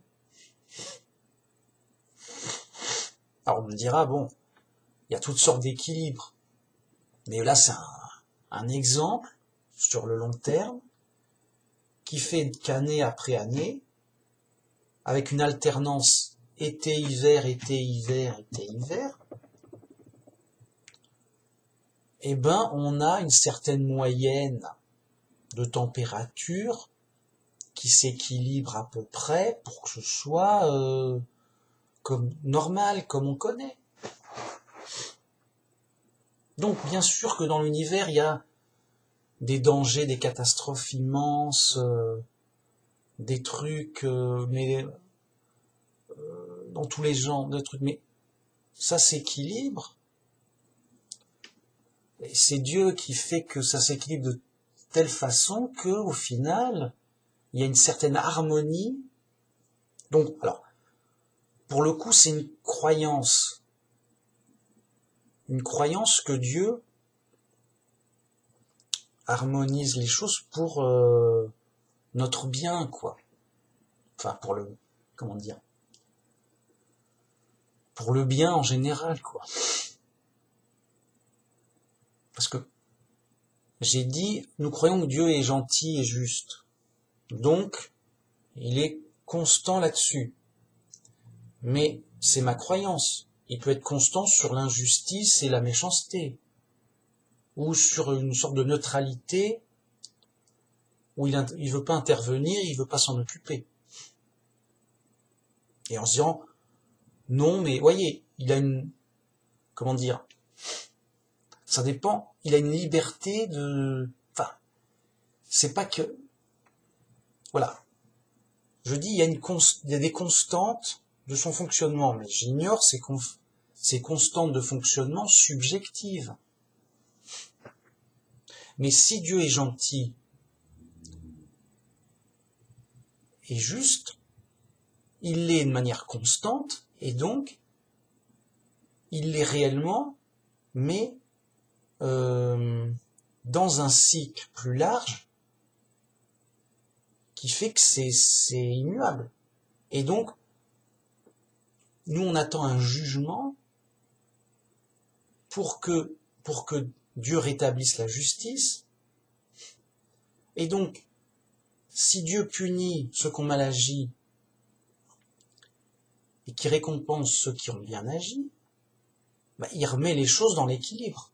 Alors on me dira, bon, il y a toutes sortes d'équilibres. Mais là, c'est un exemple, sur le long terme, qui fait qu'année après année, avec une alternance été-hiver, été-hiver, été-hiver, eh ben, on a une certaine moyenne de température qui s'équilibre à peu près pour que ce soit comme normal, comme on connaît. Donc, bien sûr que dans l'univers, il y a des dangers, des catastrophes immenses, des trucs, mais dans tous les genres de trucs, mais ça s'équilibre. Et c'est Dieu qui fait que ça s'équilibre de telle façon que, au final, il y a une certaine harmonie. Donc, alors, pour le coup, c'est une croyance que Dieu harmonise les choses pour notre bien, quoi. Enfin, pour le, comment dire, pour le bien en général, quoi. Parce que j'ai dit, nous croyons que Dieu est gentil et juste. Donc, il est constant là-dessus. Mais c'est ma croyance. Il peut être constant sur l'injustice et la méchanceté. Ou sur une sorte de neutralité où il veut pas intervenir, il veut pas s'en occuper. Et en se disant, non, mais voyez, il a une, comment dire, ça dépend, il a une liberté de, enfin, c'est pas que, voilà. Je dis, il y a des constantes de son fonctionnement, mais j'ignore ces constantes de fonctionnement subjectives. Mais si Dieu est gentil et juste, il l'est de manière constante, et donc, il l'est réellement, mais dans un cycle plus large, qui fait que c'est immuable. Et donc, nous on attend un jugement pour que Dieu rétablisse la justice. Et donc, si Dieu punit ceux qui ont mal agi et qui récompense ceux qui ont bien agi, bah, il remet les choses dans l'équilibre.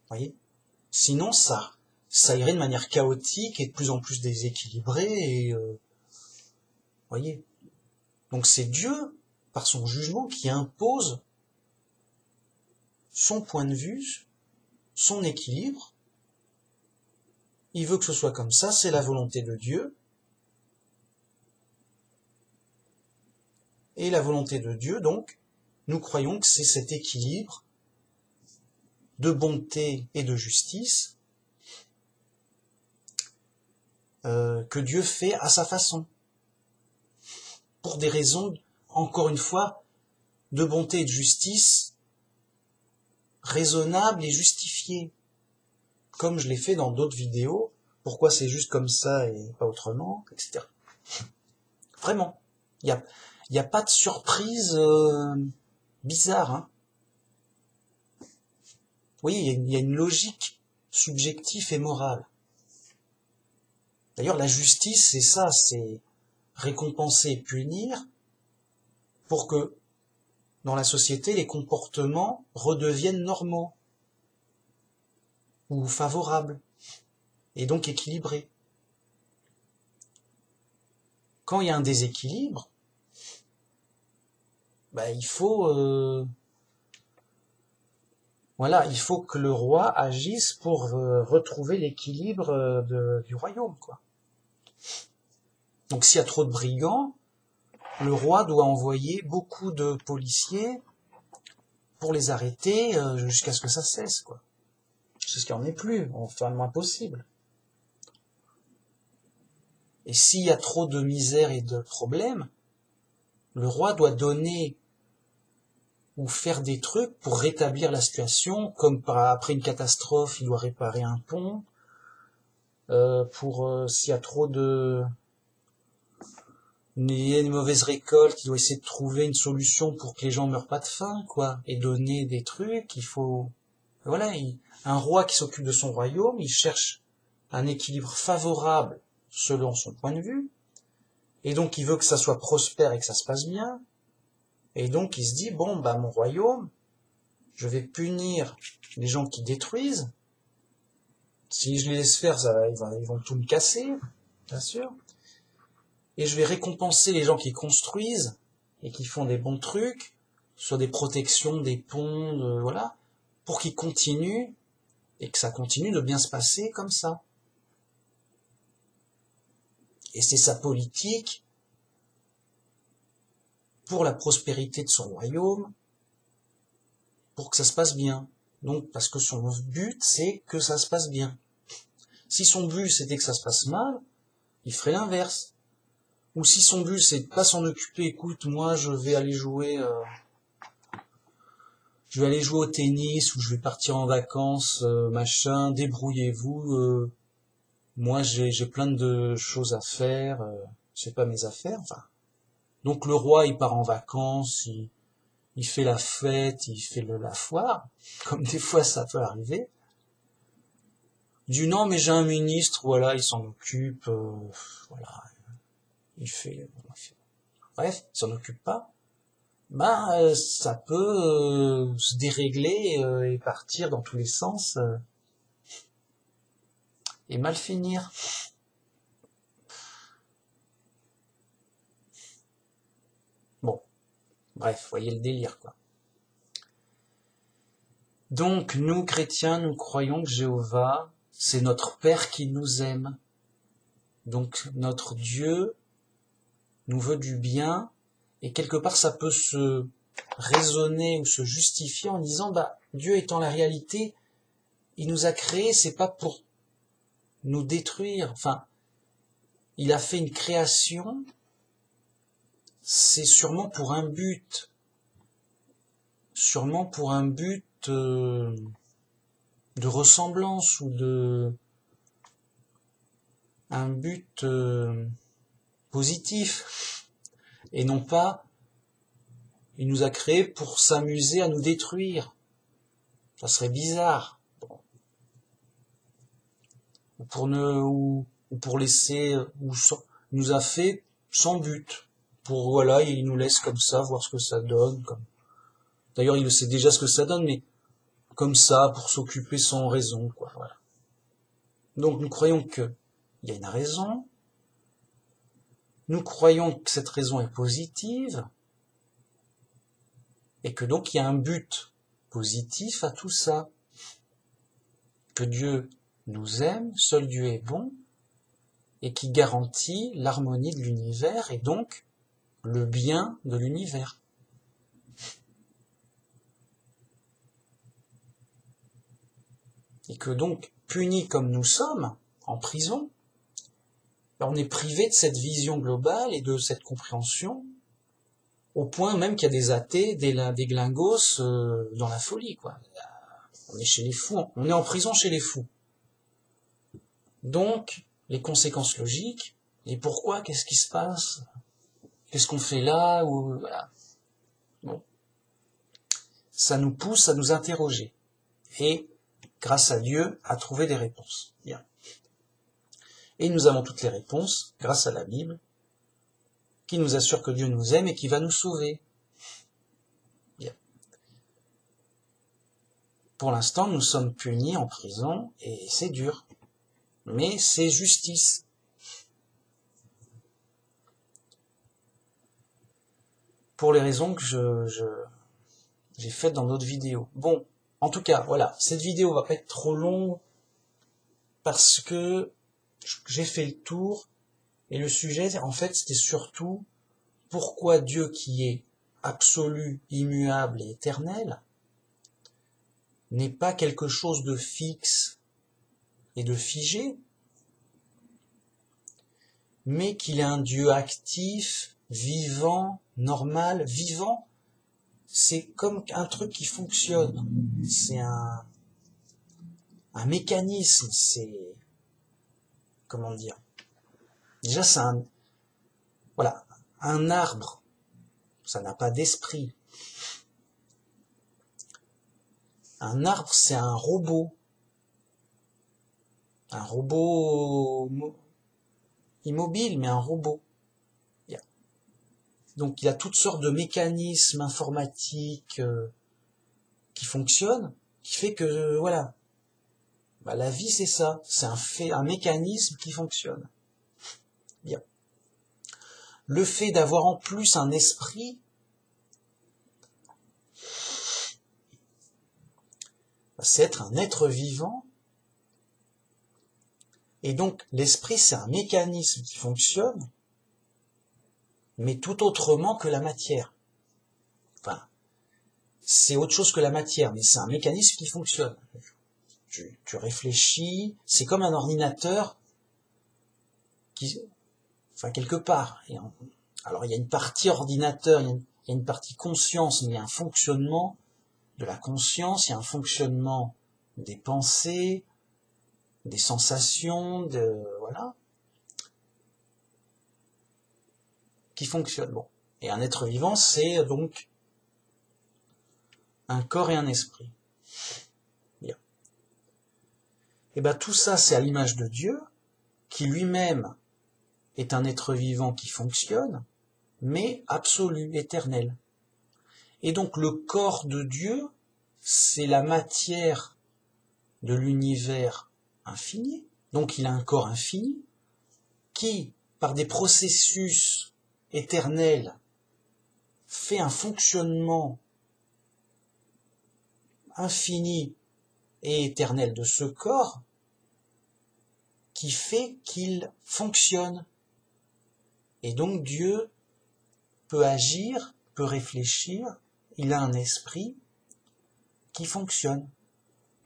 Voyez ? Sinon, ça irait de manière chaotique et de plus en plus déséquilibrée. Et voyez ? Donc c'est Dieu, par son jugement, qui impose son point de vue, son équilibre. Il veut que ce soit comme ça, c'est la volonté de Dieu. Et la volonté de Dieu, donc, nous croyons que c'est cet équilibre de bonté et de justice que Dieu fait à sa façon, pour des raisons, encore une fois, de bonté et de justice, raisonnables et justifiées, comme je l'ai fait dans d'autres vidéos, pourquoi c'est juste comme ça et pas autrement, etc. Vraiment, il y a pas de surprise bizarre. Hein. Oui, il y a une logique subjective et morale. D'ailleurs, la justice, c'est ça, c'est récompenser et punir pour que, dans la société, les comportements redeviennent normaux ou favorables, et donc équilibrés. Quand il y a un déséquilibre, il faut il faut que le roi agisse pour retrouver l'équilibre du royaume, quoi. Donc s'il y a trop de brigands, le roi doit envoyer beaucoup de policiers pour les arrêter jusqu'à ce que ça cesse, quoi. C'est ce qu'il n'y en ait plus, on fait le moins possible. Et s'il y a trop de misère et de problèmes, le roi doit donner ou faire des trucs pour rétablir la situation, comme après une catastrophe, il doit réparer un pont, s'il y a trop de... Il y a une mauvaise récolte, il doit essayer de trouver une solution pour que les gens meurent pas de faim, quoi, et donner des trucs, il faut... Voilà, un roi qui s'occupe de son royaume, il cherche un équilibre favorable selon son point de vue, et donc il veut que ça soit prospère et que ça se passe bien, et donc il se dit, bon, mon royaume, je vais punir les gens qui détruisent, si je les laisse faire, ils vont tout me casser, bien sûr, et je vais récompenser les gens qui construisent, et qui font des bons trucs, sur des protections, des ponts, voilà, pour qu'ils continuent, et que ça continue de bien se passer comme ça. Et c'est sa politique pour la prospérité de son royaume, pour que ça se passe bien. Donc, parce que son but, c'est que ça se passe bien. Si son but, c'était que ça se passe mal, il ferait l'inverse. Ou si son but, c'est de pas s'en occuper, écoute, moi, je vais aller jouer au tennis, ou je vais partir en vacances, machin, débrouillez-vous, moi, j'ai plein de choses à faire, c'est pas mes affaires, enfin. Donc, le roi, il part en vacances, il fait la fête, il fait la foire, comme des fois ça peut arriver. Du non, mais j'ai un ministre, voilà, il s'en occupe, voilà, bref, il s'en occupe pas. Ça peut se dérégler et partir dans tous les sens et mal finir. Bon, bref, voyez le délire, quoi. Donc, nous, chrétiens, nous croyons que Jéhovah, c'est notre Père qui nous aime. Donc, notre Dieu nous veut du bien, et quelque part, ça peut se raisonner ou se justifier en disant, Dieu étant la réalité, il nous a créés, c'est pas pour nous détruire. Enfin, il a fait une création, c'est sûrement pour un but. Sûrement pour un but de ressemblance ou un but positif. Et non pas, il nous a créés pour s'amuser à nous détruire. Ça serait bizarre. Bon. Ou pour laisser, il nous a fait sans but. Pour, voilà, il nous laisse comme ça, voir ce que ça donne. D'ailleurs, il sait déjà ce que ça donne, mais comme ça, pour s'occuper sans raison, quoi, voilà. Donc, nous croyons qu'il y a une raison. Nous croyons que cette raison est positive. Et que donc, il y a un but positif à tout ça. Que Dieu nous aime, seul Dieu est bon, et qui garantit l'harmonie de l'univers, et donc le bien de l'univers. Et que donc, punis comme nous sommes, en prison, on est privé de cette vision globale et de cette compréhension, au point même qu'il y a des athées, des glingos dans la folie, quoi. On est chez les fous, on est en prison chez les fous. Donc, les conséquences logiques, et pourquoi, qu'est-ce qui se passe, qu'est-ce qu'on fait là, ou voilà. Bon, ça nous pousse à nous interroger, et grâce à Dieu, à trouver des réponses. Bien. Et nous avons toutes les réponses grâce à la Bible, qui nous assure que Dieu nous aime et qui va nous sauver. Bien. Pour l'instant, nous sommes punis en prison, et c'est dur. Mais c'est justice. Pour les raisons que j'ai faites dans d'autres vidéos. Bon, en tout cas, voilà, cette vidéo va pas être trop longue, parce que j'ai fait le tour, et le sujet, en fait, c'était surtout pourquoi Dieu, qui est absolu, immuable et éternel, n'est pas quelque chose de fixe et de figé, mais qu'il est un Dieu actif, vivant, normal. Vivant, c'est comme un truc qui fonctionne, c'est un mécanisme, c'est, comment dire, déjà c'est voilà, un arbre, ça n'a pas d'esprit. Un arbre, c'est un robot immobile, mais un robot. Donc il y a toutes sortes de mécanismes informatiques qui fonctionnent, qui fait que, voilà, la vie c'est ça, c'est un mécanisme qui fonctionne. Bien. Le fait d'avoir en plus un esprit, c'est être un être vivant. Et donc, l'esprit, c'est un mécanisme qui fonctionne, mais tout autrement que la matière. Enfin, c'est autre chose que la matière, mais c'est un mécanisme qui fonctionne. Tu réfléchis, c'est comme un ordinateur enfin, quelque part. Alors, il y a une partie ordinateur, il y a une partie conscience, mais il y a un fonctionnement de la conscience, il y a un fonctionnement des pensées, des sensations, voilà, qui fonctionnent. Bon. Et un être vivant, c'est donc un corps et un esprit. Bien. Et tout ça, c'est à l'image de Dieu, qui lui-même est un être vivant qui fonctionne, mais absolu, éternel. Et donc le corps de Dieu, c'est la matière de l'univers infini. Donc il a un corps infini qui, par des processus éternels, fait un fonctionnement infini et éternel de ce corps qui fait qu'il fonctionne. Et donc Dieu peut agir, peut réfléchir, il a un esprit qui fonctionne,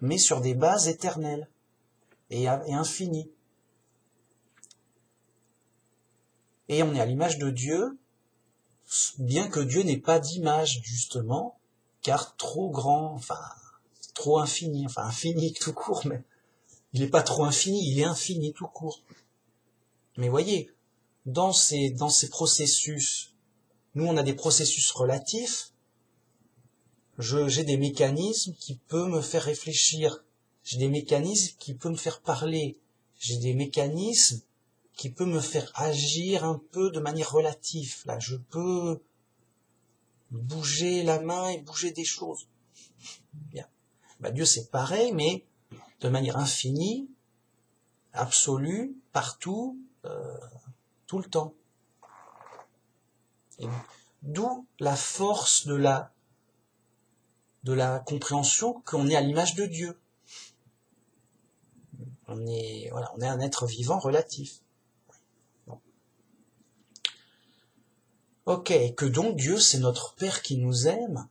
mais sur des bases éternelles et infinies. Et on est à l'image de Dieu, bien que Dieu n'ait pas d'image, justement, car trop grand, enfin, trop infini, enfin infini tout court, mais il n'est pas trop infini, il est infini tout court. Mais voyez, dans ces processus, nous on a des processus relatifs, j'ai des mécanismes qui peuvent me faire réfléchir, j'ai des mécanismes qui peuvent me faire parler, j'ai des mécanismes qui peuvent me faire agir un peu de manière relative. Là, je peux bouger la main et bouger des choses. Bien. Dieu c'est pareil, mais de manière infinie, absolue, partout, tout le temps. D'où la force de la compréhension qu'on est à l'image de Dieu. On est un être vivant relatif. Bon. Ok, que donc Dieu, c'est notre Père qui nous aime.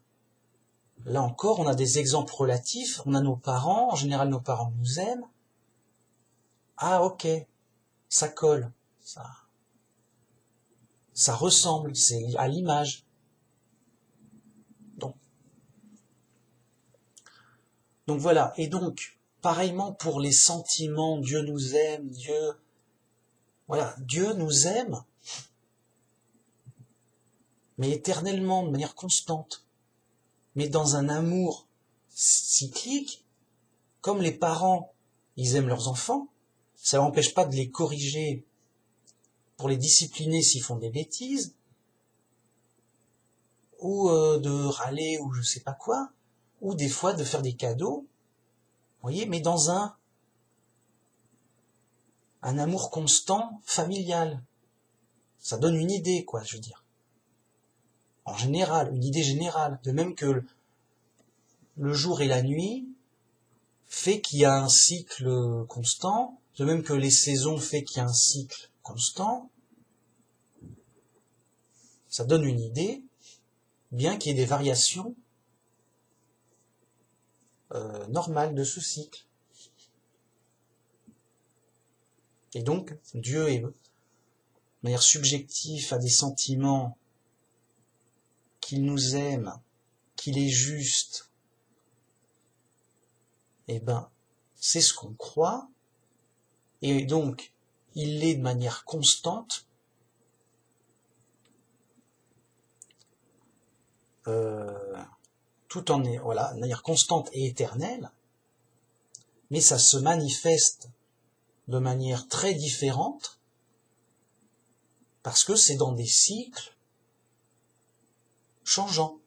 Là encore, on a des exemples relatifs. On a nos parents, en général nos parents nous aiment. Ah ok, ça colle. ça ressemble, c'est à l'image. Donc voilà, et donc, pareillement pour les sentiments, Dieu nous aime, Dieu nous aime, mais éternellement, de manière constante, mais dans un amour cyclique, comme les parents, ils aiment leurs enfants, ça n'empêche pas de les corriger pour les discipliner s'ils font des bêtises, ou de râler, ou je sais pas quoi, ou des fois de faire des cadeaux, vous voyez, mais dans un amour constant, familial. Ça donne une idée, quoi, je veux dire. En général, une idée générale. De même que le jour et la nuit fait qu'il y a un cycle constant, de même que les saisons fait qu'il y a un cycle constant. Ça donne une idée, bien qu'il y ait des variations normales de ce cycle. Et donc, Dieu est, de manière subjective, a des sentiments, qu'il nous aime, qu'il est juste. Eh ben, c'est ce qu'on croit, et donc, il l'est de manière constante, tout en est, voilà, de manière constante et éternelle, mais ça se manifeste de manière très différente, parce que c'est dans des cycles changeants.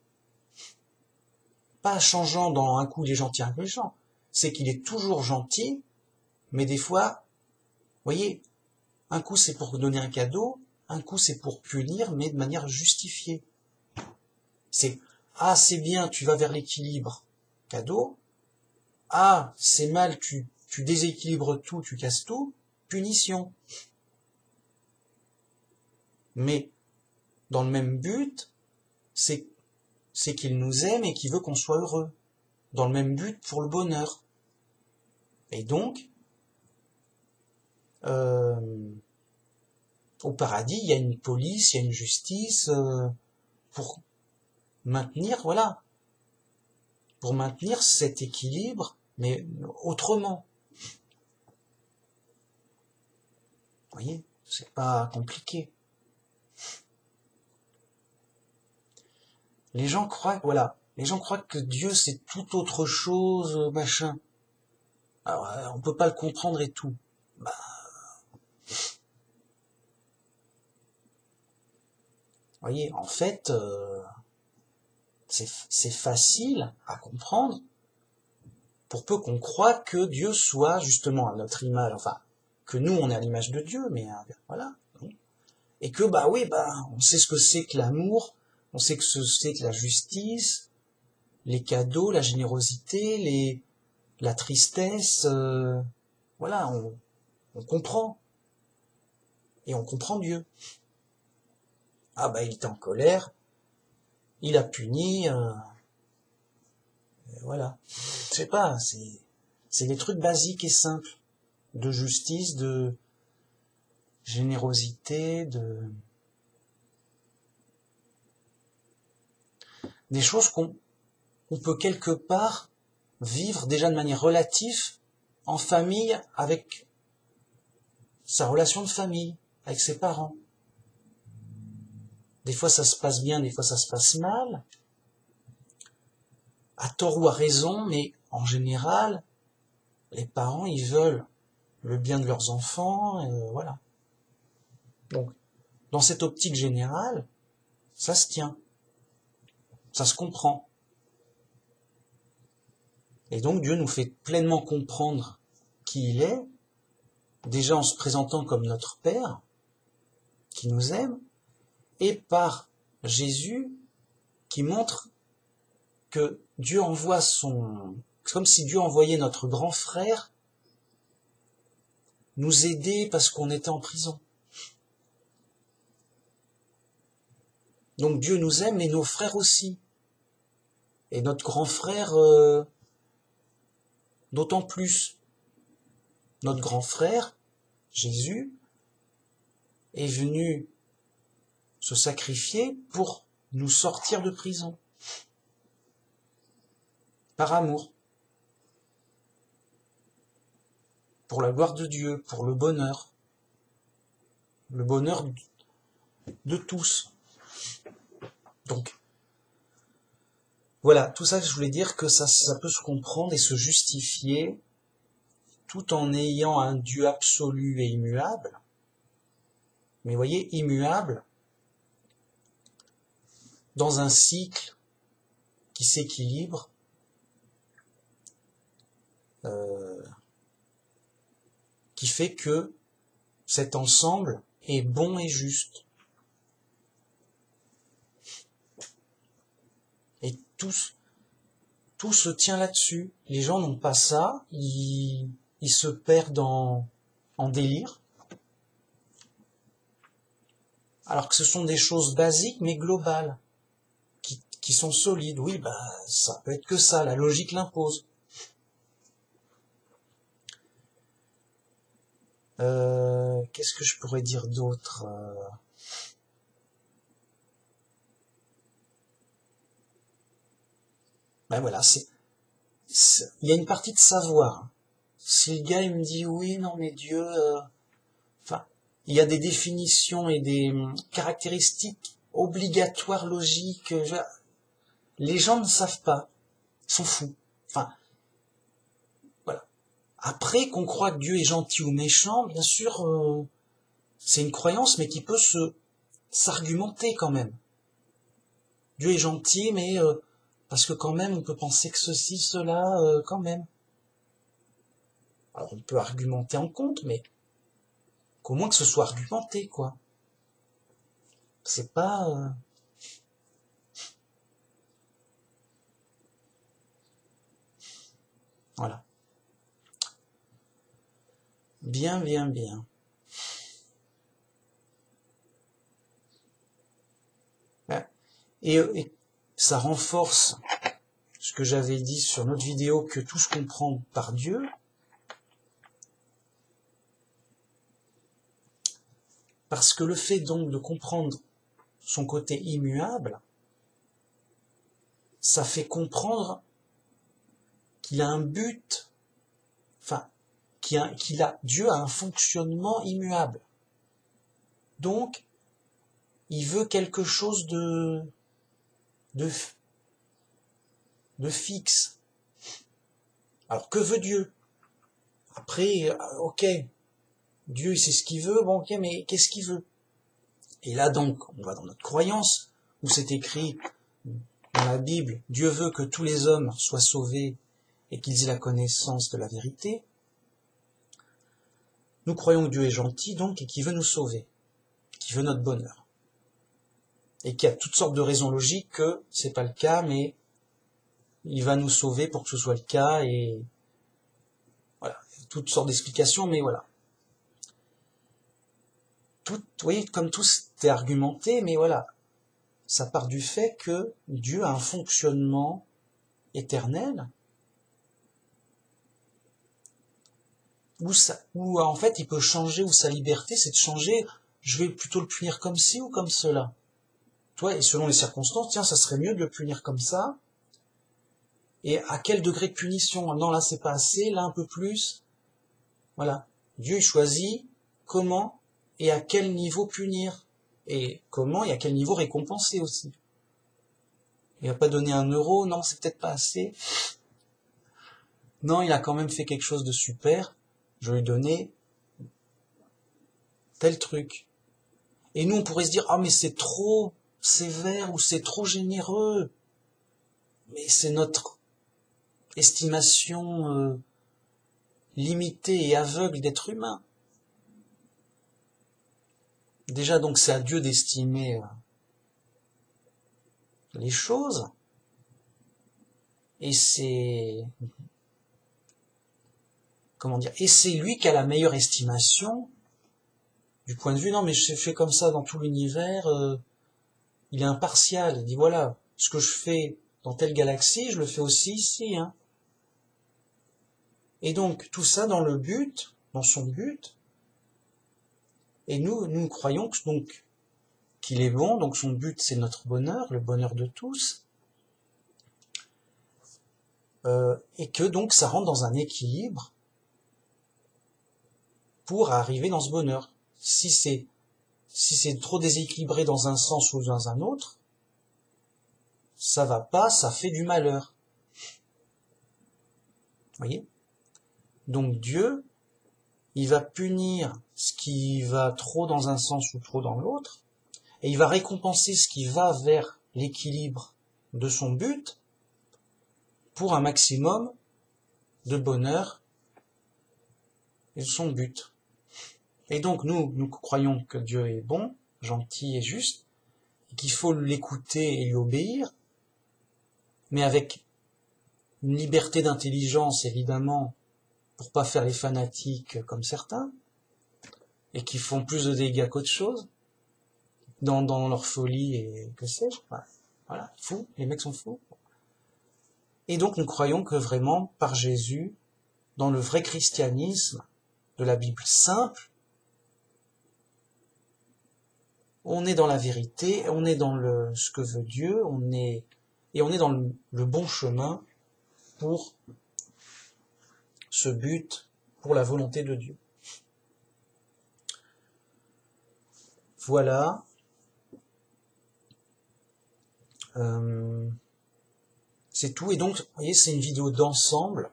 Pas changeant dans un coup il est gentil, un coup il est méchant. C'est qu'il est toujours gentil, mais des fois, vous voyez, un coup c'est pour donner un cadeau, un coup c'est pour punir, mais de manière justifiée. C'est, ah c'est bien, tu vas vers l'équilibre, cadeau. Ah, c'est mal, tu déséquilibres tout, tu casses tout, punition. Mais dans le même but, c'est qu'il nous aime et qu'il veut qu'on soit heureux. Dans le même but pour le bonheur. Et donc, au paradis, il y a une police, il y a une justice pour maintenir, voilà, pour maintenir cet équilibre, mais autrement. Vous voyez, c'est pas compliqué. Les gens croient, voilà, les gens croient que Dieu c'est tout autre chose, machin. Alors, on peut pas le comprendre et tout. Bah, vous voyez, en fait, c'est facile à comprendre pour peu qu'on croit que Dieu soit justement à notre image, enfin, que nous on est à l'image de Dieu, mais voilà. Et que, bah oui, bah, on sait ce que c'est que l'amour, on sait que c'est que la justice, les cadeaux, la générosité, la tristesse, voilà, on comprend. Et on comprend Dieu. Ah bah il était en colère, il a puni, voilà. Je sais pas, c'est des trucs basiques et simples, de justice, de générosité, des choses qu'on peut quelque part vivre déjà de manière relative en famille avec sa relation de famille, avec ses parents. Des fois ça se passe bien, des fois ça se passe mal, à tort ou à raison, mais en général, les parents, ils veulent le bien de leurs enfants, voilà. Donc, dans cette optique générale, ça se tient, ça se comprend. Et donc Dieu nous fait pleinement comprendre qui il est, déjà en se présentant comme notre Père, qui nous aime, et par Jésus, qui montre que Dieu envoie c'est comme si Dieu envoyait notre grand frère nous aider parce qu'on était en prison. Donc Dieu nous aime, mais nos frères aussi. Et notre grand frère, d'autant plus. Notre grand frère, Jésus, est venu se sacrifier pour nous sortir de prison. Par amour. Pour la gloire de Dieu, pour le bonheur. Le bonheur de tous. Donc, voilà, tout ça, je voulais dire que ça peut se comprendre et se justifier tout en ayant un Dieu absolu et immuable. Mais vous voyez, immuable dans un cycle qui s'équilibre, qui fait que cet ensemble est bon et juste. Et tout se tient là-dessus. Les gens n'ont pas ça, ils se perdent en délire. Alors que ce sont des choses basiques mais globales, qui sont solides. Oui, ça peut être que ça, la logique l'impose. Qu'est-ce que je pourrais dire d'autre? Voilà, il y a une partie de savoir. Si le gars il me dit oui, non mais Dieu, il y a des définitions et des caractéristiques obligatoires, logiques. Les gens ne savent pas, ils sont fous. Voilà. Après, qu'on croit que Dieu est gentil ou méchant, bien sûr, c'est une croyance, mais qui peut s'argumenter quand même. Dieu est gentil, mais parce que quand même, on peut penser que ceci, cela, quand même. Alors, on peut argumenter en contre, mais qu'au moins que ce soit argumenté, quoi. C'est pas... Voilà. Bien, bien, bien. Et ça renforce ce que j'avais dit sur notre vidéo, que tout se comprend par Dieu. Parce que le fait donc de comprendre son côté immuable, ça fait comprendre qu'il a un but, Dieu a un fonctionnement immuable. Donc, il veut quelque chose de fixe. Alors, que veut Dieu? Après, ok, Dieu, il sait ce qu'il veut, bon, ok, mais qu'est-ce qu'il veut? Et là, donc, on va dans notre croyance, où c'est écrit dans la Bible, Dieu veut que tous les hommes soient sauvés et qu'ils aient la connaissance de la vérité. Nous croyons que Dieu est gentil, donc, et qu'il veut nous sauver, qu'il veut notre bonheur. Et qu'il y a toutes sortes de raisons logiques que c'est pas le cas, mais il va nous sauver pour que ce soit le cas, et voilà, toutes sortes d'explications, mais voilà. Vous voyez, comme tout est argumenté, mais voilà, ça part du fait que Dieu a un fonctionnement éternel, où en fait il peut changer, où sa liberté c'est de changer, je vais plutôt le punir comme ci ou comme cela. Toi, et selon les circonstances, tiens, ça serait mieux de le punir comme ça, et à quel degré de punition? Non, là c'est pas assez, là un peu plus. Voilà, Dieu il choisit comment et à quel niveau punir, et comment et à quel niveau récompenser aussi. Il va pas donner 1 euro, non, c'est peut-être pas assez. Non, il a quand même fait quelque chose de super, je vais lui donner tel truc. Et nous, on pourrait se dire, mais c'est trop sévère ou c'est trop généreux. Mais c'est notre estimation limitée et aveugle d'être humain. Déjà, donc, c'est à Dieu d'estimer les choses. Et c'est... Comment dire? Et c'est lui qui a la meilleure estimation du point de vue, non mais je fais comme ça dans tout l'univers, il est impartial, il dit voilà, ce que je fais dans telle galaxie, je le fais aussi ici. Hein. Et donc tout ça dans son but, Et nous croyons que, donc qu'il est bon, donc son but c'est notre bonheur, le bonheur de tous, et que donc ça rentre dans un équilibre pour arriver dans ce bonheur. Si c'est trop déséquilibré dans un sens ou dans un autre, ça va pas, ça fait du malheur. Vous voyez? Donc Dieu, il va punir ce qui va trop dans un sens ou trop dans l'autre, et il va récompenser ce qui va vers l'équilibre de son but pour un maximum de bonheur et de son but. Et donc nous croyons que Dieu est bon, gentil et juste, et qu'il faut l'écouter et lui obéir, mais avec une liberté d'intelligence évidemment, pour pas faire les fanatiques comme certains, et qui font plus de dégâts qu'autre chose, dans leur folie et que sais-je. Voilà, fous, les mecs sont fous. Et donc nous croyons que vraiment, par Jésus, dans le vrai christianisme de la Bible simple, on est dans la vérité, on est dans ce que veut Dieu, on est dans le bon chemin pour ce but, pour la volonté de Dieu. Voilà. C'est tout. Et donc, vous voyez, c'est une vidéo d'ensemble.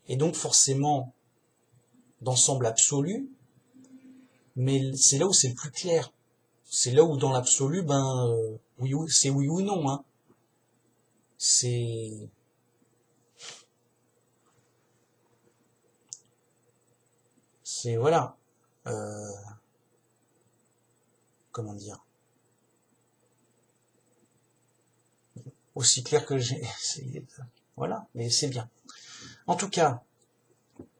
Et donc, forcément, d'ensemble absolu. Mais c'est là où c'est le plus clair. C'est là où, dans l'absolu, oui, c'est oui ou non, hein. C'est voilà. Comment dire? Aussi clair que j'ai essayé de... Voilà, mais c'est bien. En tout cas,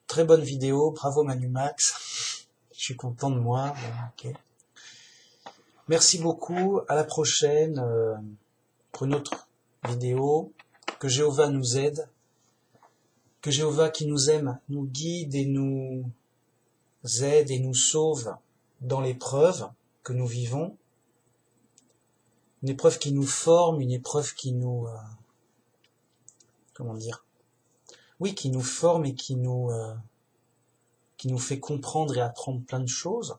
très bonne vidéo, bravo Manu Max. Je suis content de moi. Okay. Merci beaucoup, à la prochaine pour une autre vidéo. Que Jéhovah nous aide, que Jéhovah qui nous aime nous guide et nous aide et nous sauve dans l'épreuve que nous vivons. Une épreuve qui nous forme, une épreuve qui nous... comment dire? Oui, qui nous forme et qui nous fait comprendre et apprendre plein de choses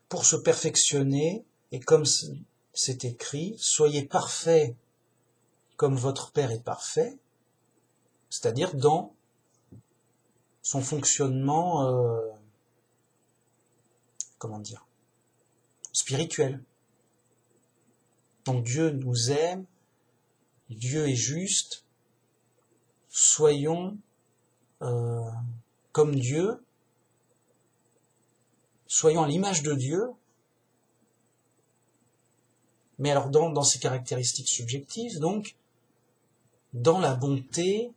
pour se perfectionner, et comme c'est écrit, soyez parfaits comme votre Père est parfait, c'est-à-dire dans son fonctionnement, comment dire, spirituel. Donc Dieu nous aime, Dieu est juste, soyons comme Dieu, soyons à l'image de Dieu, mais alors dans ses caractéristiques subjectives, donc dans la bonté,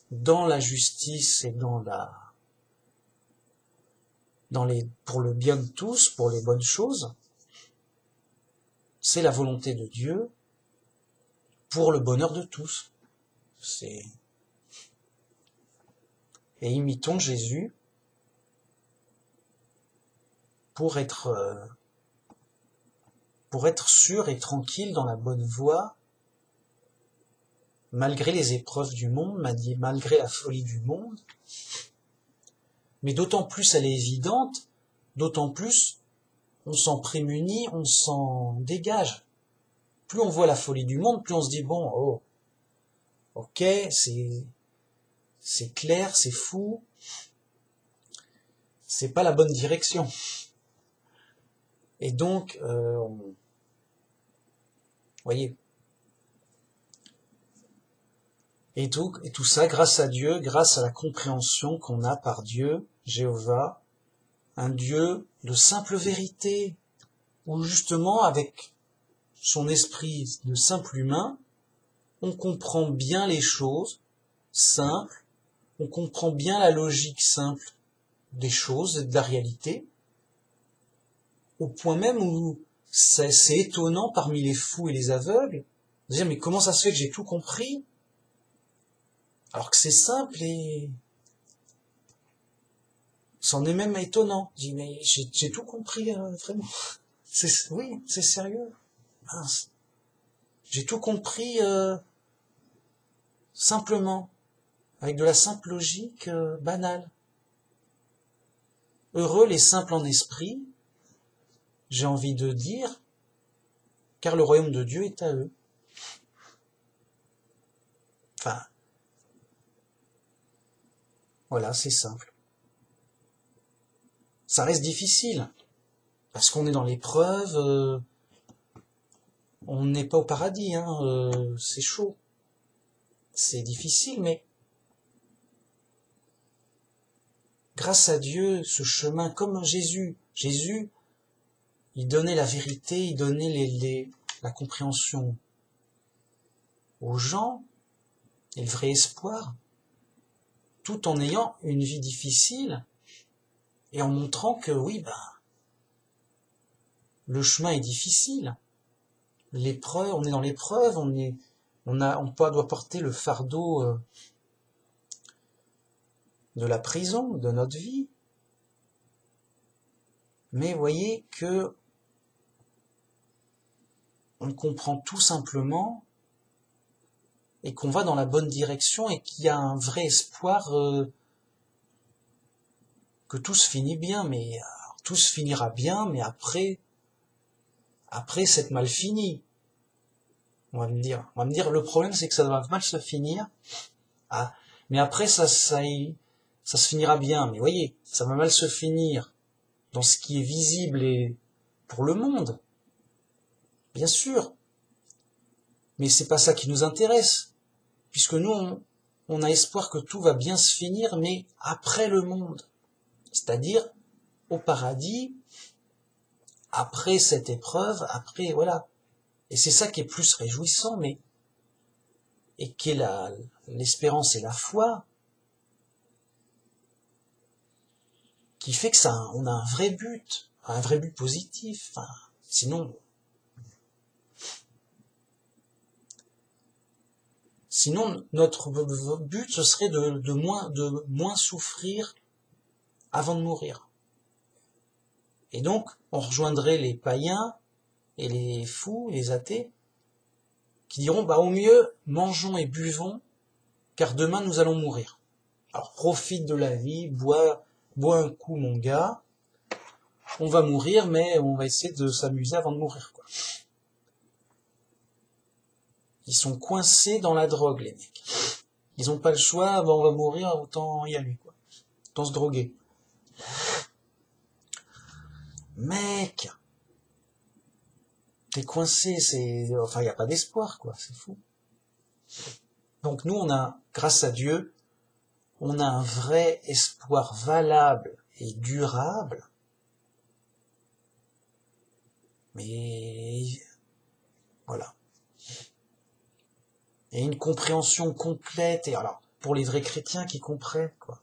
dans la justice et pour le bien de tous, pour les bonnes choses. C'est la volonté de Dieu pour le bonheur de tous. Et imitons Jésus pour être sûr et tranquille dans la bonne voie, malgré les épreuves du monde, malgré la folie du monde. Mais d'autant plus elle est évidente, d'autant plus on s'en prémunit, on s'en dégage. Plus on voit la folie du monde, plus on se dit, bon, oh, ok, c'est clair, c'est fou, c'est pas la bonne direction. Et donc, voyez, et tout ça grâce à Dieu, grâce à la compréhension qu'on a par Dieu, Jéhovah, un Dieu de simple vérité, où justement avec son esprit de simple humain, on comprend bien les choses simples, on comprend bien la logique simple des choses et de la réalité, au point même où c'est étonnant parmi les fous et les aveugles, de dire mais comment ça se fait que j'ai tout compris, alors que c'est simple et C'en est même étonnant. Je dis, mais j'ai tout compris, vraiment. Oui, c'est sérieux. Mince. J'ai tout compris simplement, avec de la simple logique banale. Heureux les simples en esprit, j'ai envie de dire, car le royaume de Dieu est à eux. Enfin, voilà, c'est simple. Ça reste difficile, parce qu'on est dans l'épreuve, on n'est pas au paradis, c'est chaud. C'est difficile, mais grâce à Dieu, ce chemin, comme Jésus, il donnait la vérité, il donnait la compréhension aux gens, et le vrai espoir, tout en ayant une vie difficile, et en montrant que oui, le chemin est difficile. L'épreuve, on est dans l'épreuve, on doit porter le fardeau de la prison, de notre vie. Mais voyez que on comprend tout simplement et qu'on va dans la bonne direction et qu'il y a un vrai espoir que tout se finit bien, mais tout se finira bien, mais après c'est mal fini. On va me dire, le problème c'est que ça va mal se finir. Ah, mais après ça se finira bien. Mais voyez, ça va mal se finir dans ce qui est visible et pour le monde, bien sûr. Mais c'est pas ça qui nous intéresse, puisque nous on a espoir que tout va bien se finir, mais après le monde, c'est-à-dire au paradis, après cette épreuve, après voilà. Et c'est ça qui est plus réjouissant, et qui est l'espérance et la foi, qui fait que on a un vrai but positif. Enfin, sinon notre but ce serait de moins souffrir avant de mourir. Et donc, on rejoindrait les païens et les fous, les athées, qui diront, au mieux, mangeons et buvons, car demain nous allons mourir. Alors profite de la vie, bois un coup mon gars, on va mourir, mais on va essayer de s'amuser avant de mourir, quoi. Ils sont coincés dans la drogue, les mecs. Ils ont pas le choix, on va mourir, autant y aller, quoi. Autant se droguer. Mec, t'es coincé, il n'y a pas d'espoir, quoi, c'est fou. Donc nous, grâce à Dieu, on a un vrai espoir valable et durable, mais voilà. Et une compréhension complète, et alors, pour les vrais chrétiens qui comprennent, quoi.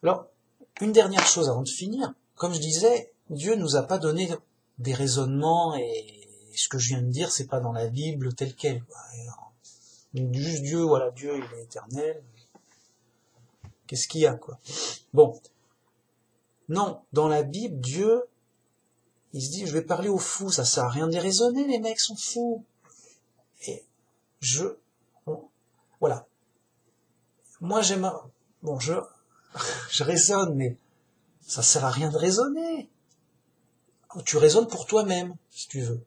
Alors, une dernière chose avant de finir, comme je disais, Dieu nous a pas donné des raisonnements, et ce que je viens de dire, c'est pas dans la Bible telle quelle, quoi. Juste Dieu, voilà, Dieu, il est éternel. Qu'est-ce qu'il y a, quoi? Bon. Non, dans la Bible, Dieu, il se dit, je vais parler aux fous, ça sert à rien de les raisonner, les mecs sont fous. Et voilà. Moi, je raisonne, mais ça sert à rien de raisonner. Tu raisonnes pour toi-même, si tu veux.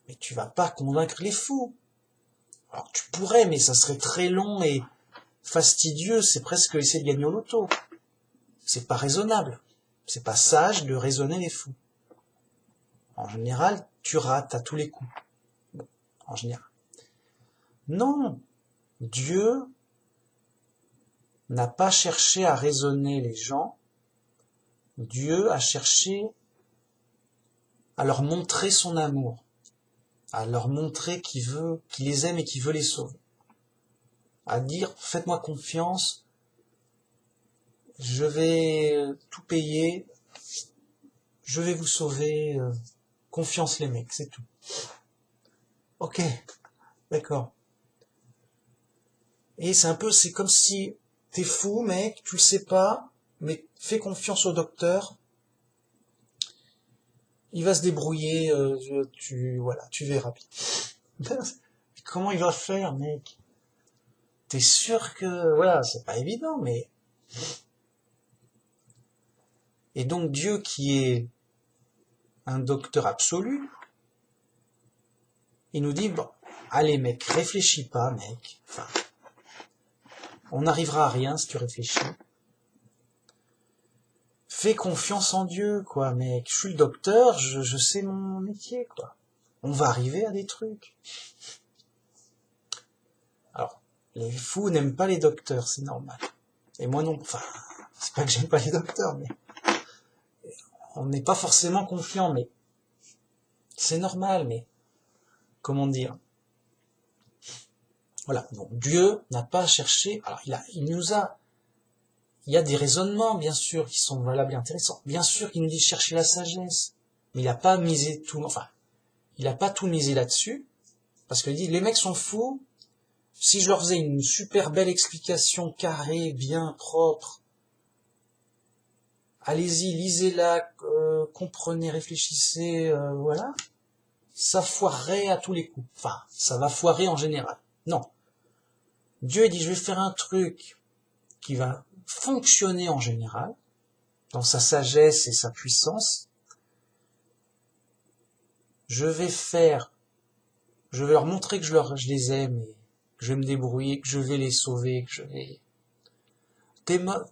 Mais tu vas pas convaincre les fous. Alors tu pourrais, mais ça serait très long et fastidieux, c'est presque essayer de gagner au loto. C'est pas raisonnable. C'est pas sage de raisonner les fous. En général, tu rates à tous les coups. Bon, en général. Non, Dieu n'a pas cherché à raisonner les gens. Dieu a cherché à leur montrer son amour, à leur montrer qu'il les aime et qu'il veut les sauver. À dire, faites-moi confiance, je vais tout payer, je vais vous sauver, confiance les mecs, c'est tout. Ok, d'accord. Et c'est comme si T'es fou, mec, tu le sais pas, mais fais confiance au docteur. Il va se débrouiller, tu verras. Comment il va faire, mec? T'es sûr que, voilà, c'est pas évident, mais... Et donc Dieu qui est un docteur absolu, il nous dit, bon, allez mec, réfléchis pas, mec. Enfin, on n'arrivera à rien si tu réfléchis. Fais confiance en Dieu, quoi, mec. Je suis le docteur, je sais mon métier, quoi. On va arriver à des trucs. Alors, les fous n'aiment pas les docteurs, c'est normal. Et moi non, enfin, c'est pas que j'aime pas les docteurs, mais on n'est pas forcément confiant, mais c'est normal, mais comment dire? Voilà, donc Dieu n'a pas cherché, alors il y a des raisonnements, bien sûr, qui sont valables et intéressants. Bien sûr qu'il nous dit de chercher la sagesse, mais il n'a pas misé tout, enfin, il n'a pas tout misé là-dessus, parce qu'il dit, les mecs sont fous, si je leur faisais une super belle explication carrée, bien propre, allez-y, lisez-la, comprenez, réfléchissez, voilà, ça foirerait à tous les coups. Enfin, ça va foirer en général. Non. Dieu dit, je vais faire un truc qui va fonctionner en général, dans sa sagesse et sa puissance. Je vais leur montrer que je les aime, et que je vais me débrouiller, que je vais les sauver, que je vais...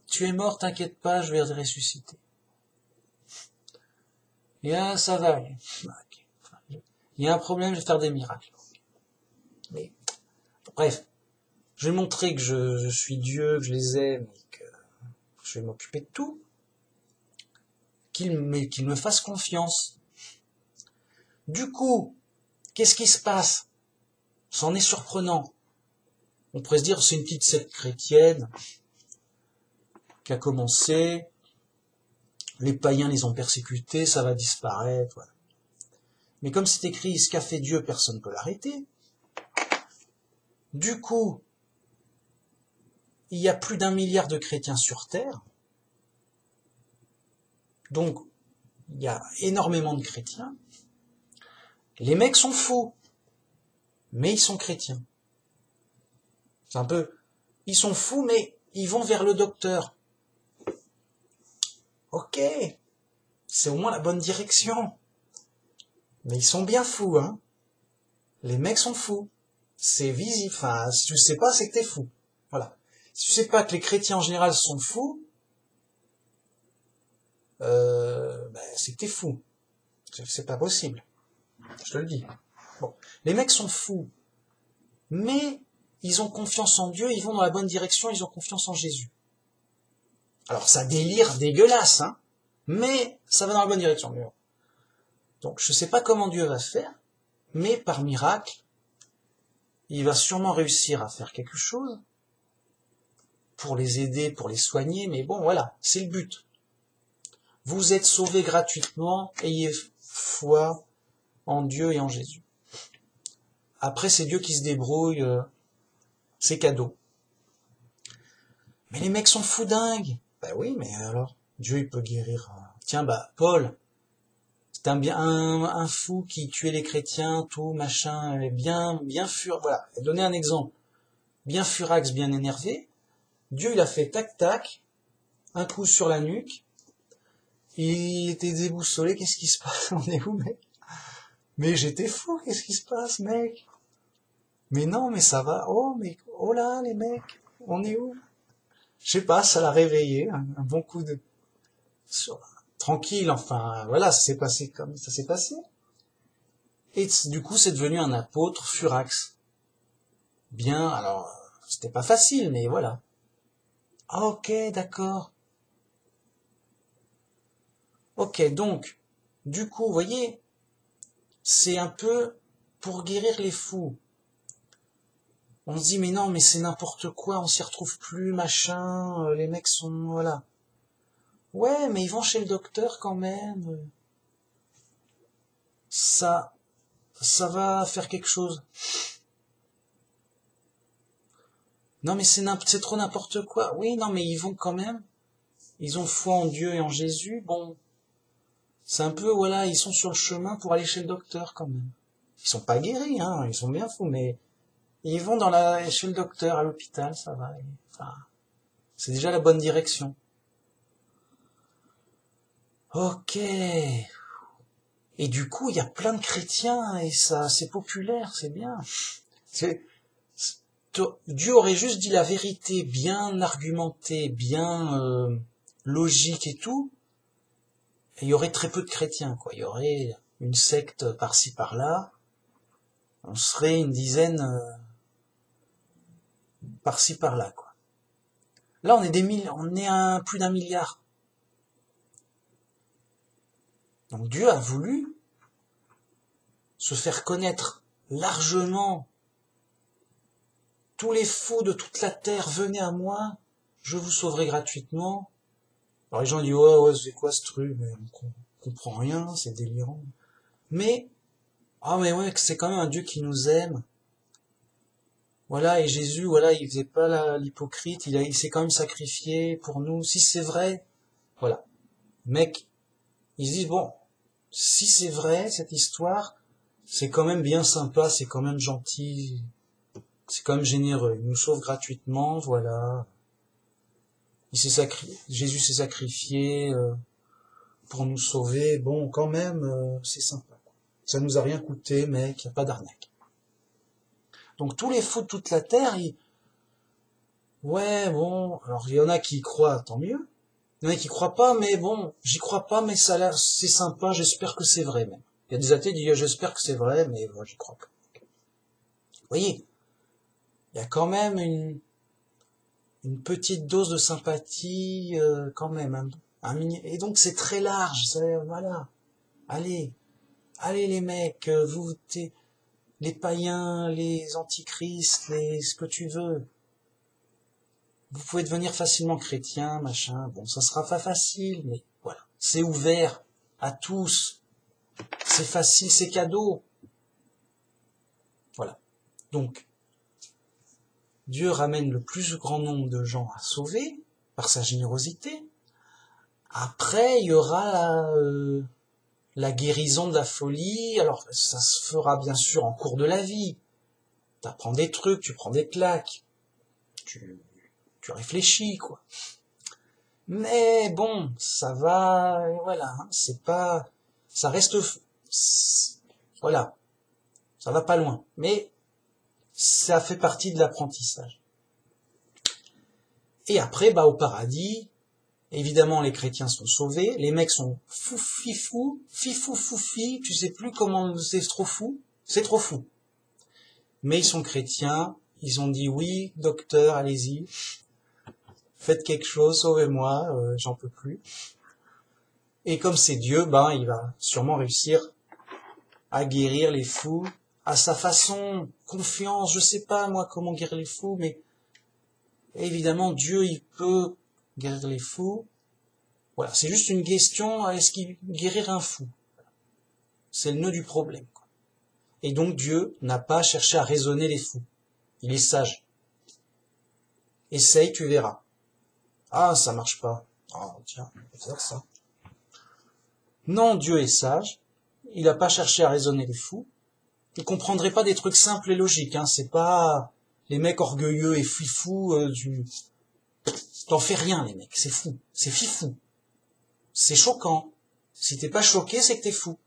Tu es mort, t'inquiète pas, je vais te ressusciter. Et là, ça va aller. Il y a un problème, je vais faire des miracles. Mais, bref, je vais montrer que je suis Dieu, que je les aime, et que je vais m'occuper de tout. Qu'ils me fassent confiance. Du coup, qu'est-ce qui se passe? C'en est surprenant. On pourrait se dire, c'est une petite secte chrétienne qui a commencé, les païens les ont persécutés, ça va disparaître. Voilà. Mais comme c'est écrit, ce qu'a fait Dieu, personne ne peut l'arrêter. Du coup, il y a plus d'1 milliard de chrétiens sur Terre. Donc, il y a énormément de chrétiens. Les mecs sont fous, mais ils sont chrétiens. C'est un peu... Ils sont fous, mais ils vont vers le docteur. Ok, c'est au moins la bonne direction. Mais ils sont bien fous, hein. Les mecs sont fous. C'est visible. Enfin, si tu sais pas, c'est que t'es fou. Voilà. Si tu sais pas que les chrétiens en général sont fous, c'est que t'es fou. C'est pas possible. Je te le dis. Bon. Les mecs sont fous. Mais ils ont confiance en Dieu, ils vont dans la bonne direction, ils ont confiance en Jésus. Alors ça délire dégueulasse, hein. Mais ça va dans la bonne direction. Donc je sais pas comment Dieu va faire, mais par miracle, il va sûrement réussir à faire quelque chose pour les aider, pour les soigner, mais bon voilà, c'est le but. Vous êtes sauvés gratuitement, ayez foi en Dieu et en Jésus. Après c'est Dieu qui se débrouille, c'est cadeau. Mais les mecs sont fous dingues. Bah oui, mais alors, Dieu il peut guérir. Tiens, Paul, c'est un fou qui tuait les chrétiens, tout, machin, bien fur, voilà. Donner un exemple. Bien furax, bien énervé. Dieu, il a fait tac-tac, un coup sur la nuque. Il était déboussolé, qu'est-ce qui se passe? On est où, mec? Mais j'étais fou, qu'est-ce qui se passe, mec? Mais non, mais ça va. Oh là, les mecs, on est où? Je sais pas, ça l'a réveillé, un bon coup de... Tranquille, enfin, voilà, ça s'est passé comme ça s'est passé. Et du coup, c'est devenu un apôtre furax. Bien, alors, c'était pas facile, mais voilà. Ah, ok, d'accord. Ok, donc, du coup, vous voyez, c'est un peu pour guérir les fous. On se dit, mais non, mais c'est n'importe quoi, on s'y retrouve plus, machin, les mecs sont... Voilà. Ouais, mais ils vont chez le docteur quand même. Ça va faire quelque chose. Non mais c'est trop n'importe quoi. Oui, non mais ils vont quand même. Ils ont foi en Dieu et en Jésus. Bon, c'est un peu, voilà, ils sont sur le chemin pour aller chez le docteur quand même. Ils sont pas guéris, hein, ils sont bien fous, mais ils vont chez le docteur, à l'hôpital, ça va. Enfin, c'est déjà la bonne direction. Ok. Et du coup, il y a plein de chrétiens et ça, c'est populaire, c'est bien. C'est, Dieu aurait juste dit la vérité, bien argumentée, bien logique et tout, et il y aurait très peu de chrétiens, quoi. Il y aurait une secte par-ci par-là, on serait une dizaine par-ci par-là, quoi. Là, on est à plus d'1 milliard. Donc Dieu a voulu se faire connaître largement. Tous les fous de toute la terre, venez à moi, je vous sauverai gratuitement. Alors les gens disent, ouais, c'est quoi ce truc? Mais on comprend rien, c'est délirant. Mais, mais ouais, c'est quand même un Dieu qui nous aime. Voilà, et Jésus, voilà, il faisait pas l'hypocrite, il s'est quand même sacrifié pour nous. Si c'est vrai, voilà. Mec, ils se disent, bon, si c'est vrai, cette histoire, c'est quand même bien sympa, c'est quand même gentil, c'est quand même généreux. Il nous sauve gratuitement, voilà. Jésus s'est sacrifié pour nous sauver. Bon, quand même, c'est sympa. Ça nous a rien coûté, mec, y a pas d'arnaque. Donc tous les fous de toute la terre, ouais, bon, alors il y en a qui y croient, tant mieux. Il y en a qui croient pas, mais bon, j'y crois pas, mais ça a l'air, c'est sympa, j'espère que c'est vrai même. Il y a des athées qui disent, j'espère que c'est vrai, mais moi j'y crois pas. Vous voyez, il y a quand même une petite dose de sympathie, quand même. Et donc c'est très large, voilà. Allez les mecs, les païens, les antichrists, ce que tu veux. Vous pouvez devenir facilement chrétien, machin. Bon, ça sera pas facile, mais voilà. C'est ouvert à tous. C'est facile, c'est cadeau. Voilà. Donc, Dieu ramène le plus grand nombre de gens à sauver par sa générosité. Après, il y aura la guérison de la folie. Alors, ça se fera bien sûr en cours de la vie. T'apprends des trucs, tu prends des claques. Tu réfléchis, quoi. Mais bon, ça va, voilà, hein, c'est pas, ça reste, voilà, ça va pas loin. Mais ça fait partie de l'apprentissage. Et après, au paradis, évidemment, les chrétiens sont sauvés, les mecs sont fifou, tu sais plus comment, c'est trop fou. Mais ils sont chrétiens, ils ont dit oui, docteur, allez-y. Faites quelque chose, sauvez-moi, j'en peux plus. Et comme c'est Dieu, il va sûrement réussir à guérir les fous, à sa façon, confiance, je sais pas moi comment guérir les fous, mais évidemment Dieu il peut guérir les fous. Voilà, c'est juste une question, est-ce qu'il guérir un fou? C'est le nœud du problème, quoi. Et donc Dieu n'a pas cherché à raisonner les fous. Il est sage. Essaye, tu verras. Ah, ça marche pas. Ah, tiens, on va faire ça. Non, Dieu est sage. Il n'a pas cherché à raisonner les fous. Il comprendrait pas des trucs simples et logiques, hein. C'est pas les mecs orgueilleux et fifous T'en fais rien, les mecs. C'est fou. C'est fifou. C'est choquant. Si t'es pas choqué, c'est que t'es fou.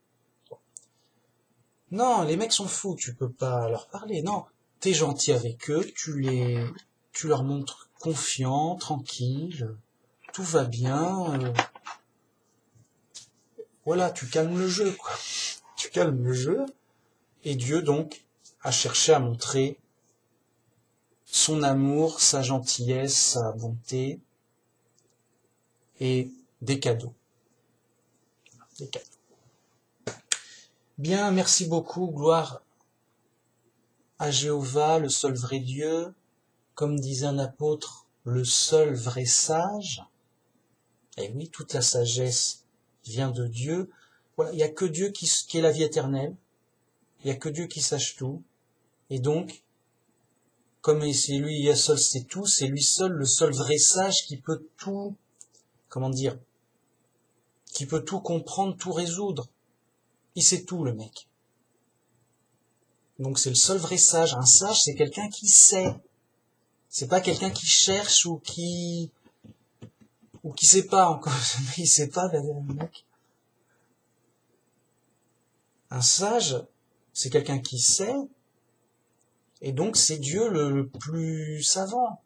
Non, les mecs sont fous. Tu peux pas leur parler. Non. T'es gentil avec eux. Tu leur montres confiant, tranquille. Tout va bien. Voilà, tu calmes le jeu, quoi. Tu calmes le jeu. Et Dieu, donc, a cherché à montrer son amour, sa gentillesse, sa bonté et des cadeaux. Des cadeaux. Bien, merci beaucoup, gloire à Jéhovah, le seul vrai Dieu, comme disait un apôtre, le seul vrai sage. Et oui, toute la sagesse vient de Dieu. Voilà, il n'y a que Dieu qui est la vie éternelle. Il n'y a que Dieu qui sache tout. Et donc, comme c'est lui seul c'est tout, c'est lui seul, le seul vrai sage qui peut tout, comment dire, qui peut tout comprendre, tout résoudre. Il sait tout, le mec. Donc c'est le seul vrai sage. Un sage, c'est quelqu'un qui sait. C'est pas quelqu'un qui cherche ou qui sait pas encore. Il sait pas, le mec. Un sage, c'est quelqu'un qui sait, et donc c'est Dieu le plus savant,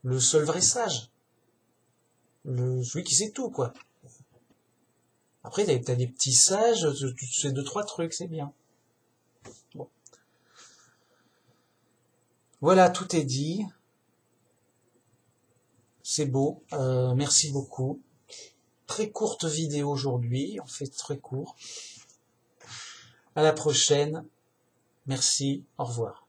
le seul vrai sage, celui qui sait tout, quoi. Après, t'as des petits sages, tu sais 2-3 trucs, c'est bien. Bon. Voilà, tout est dit. C'est beau. Merci beaucoup. Très courte vidéo aujourd'hui, on fait très court. À la prochaine. Merci, au revoir.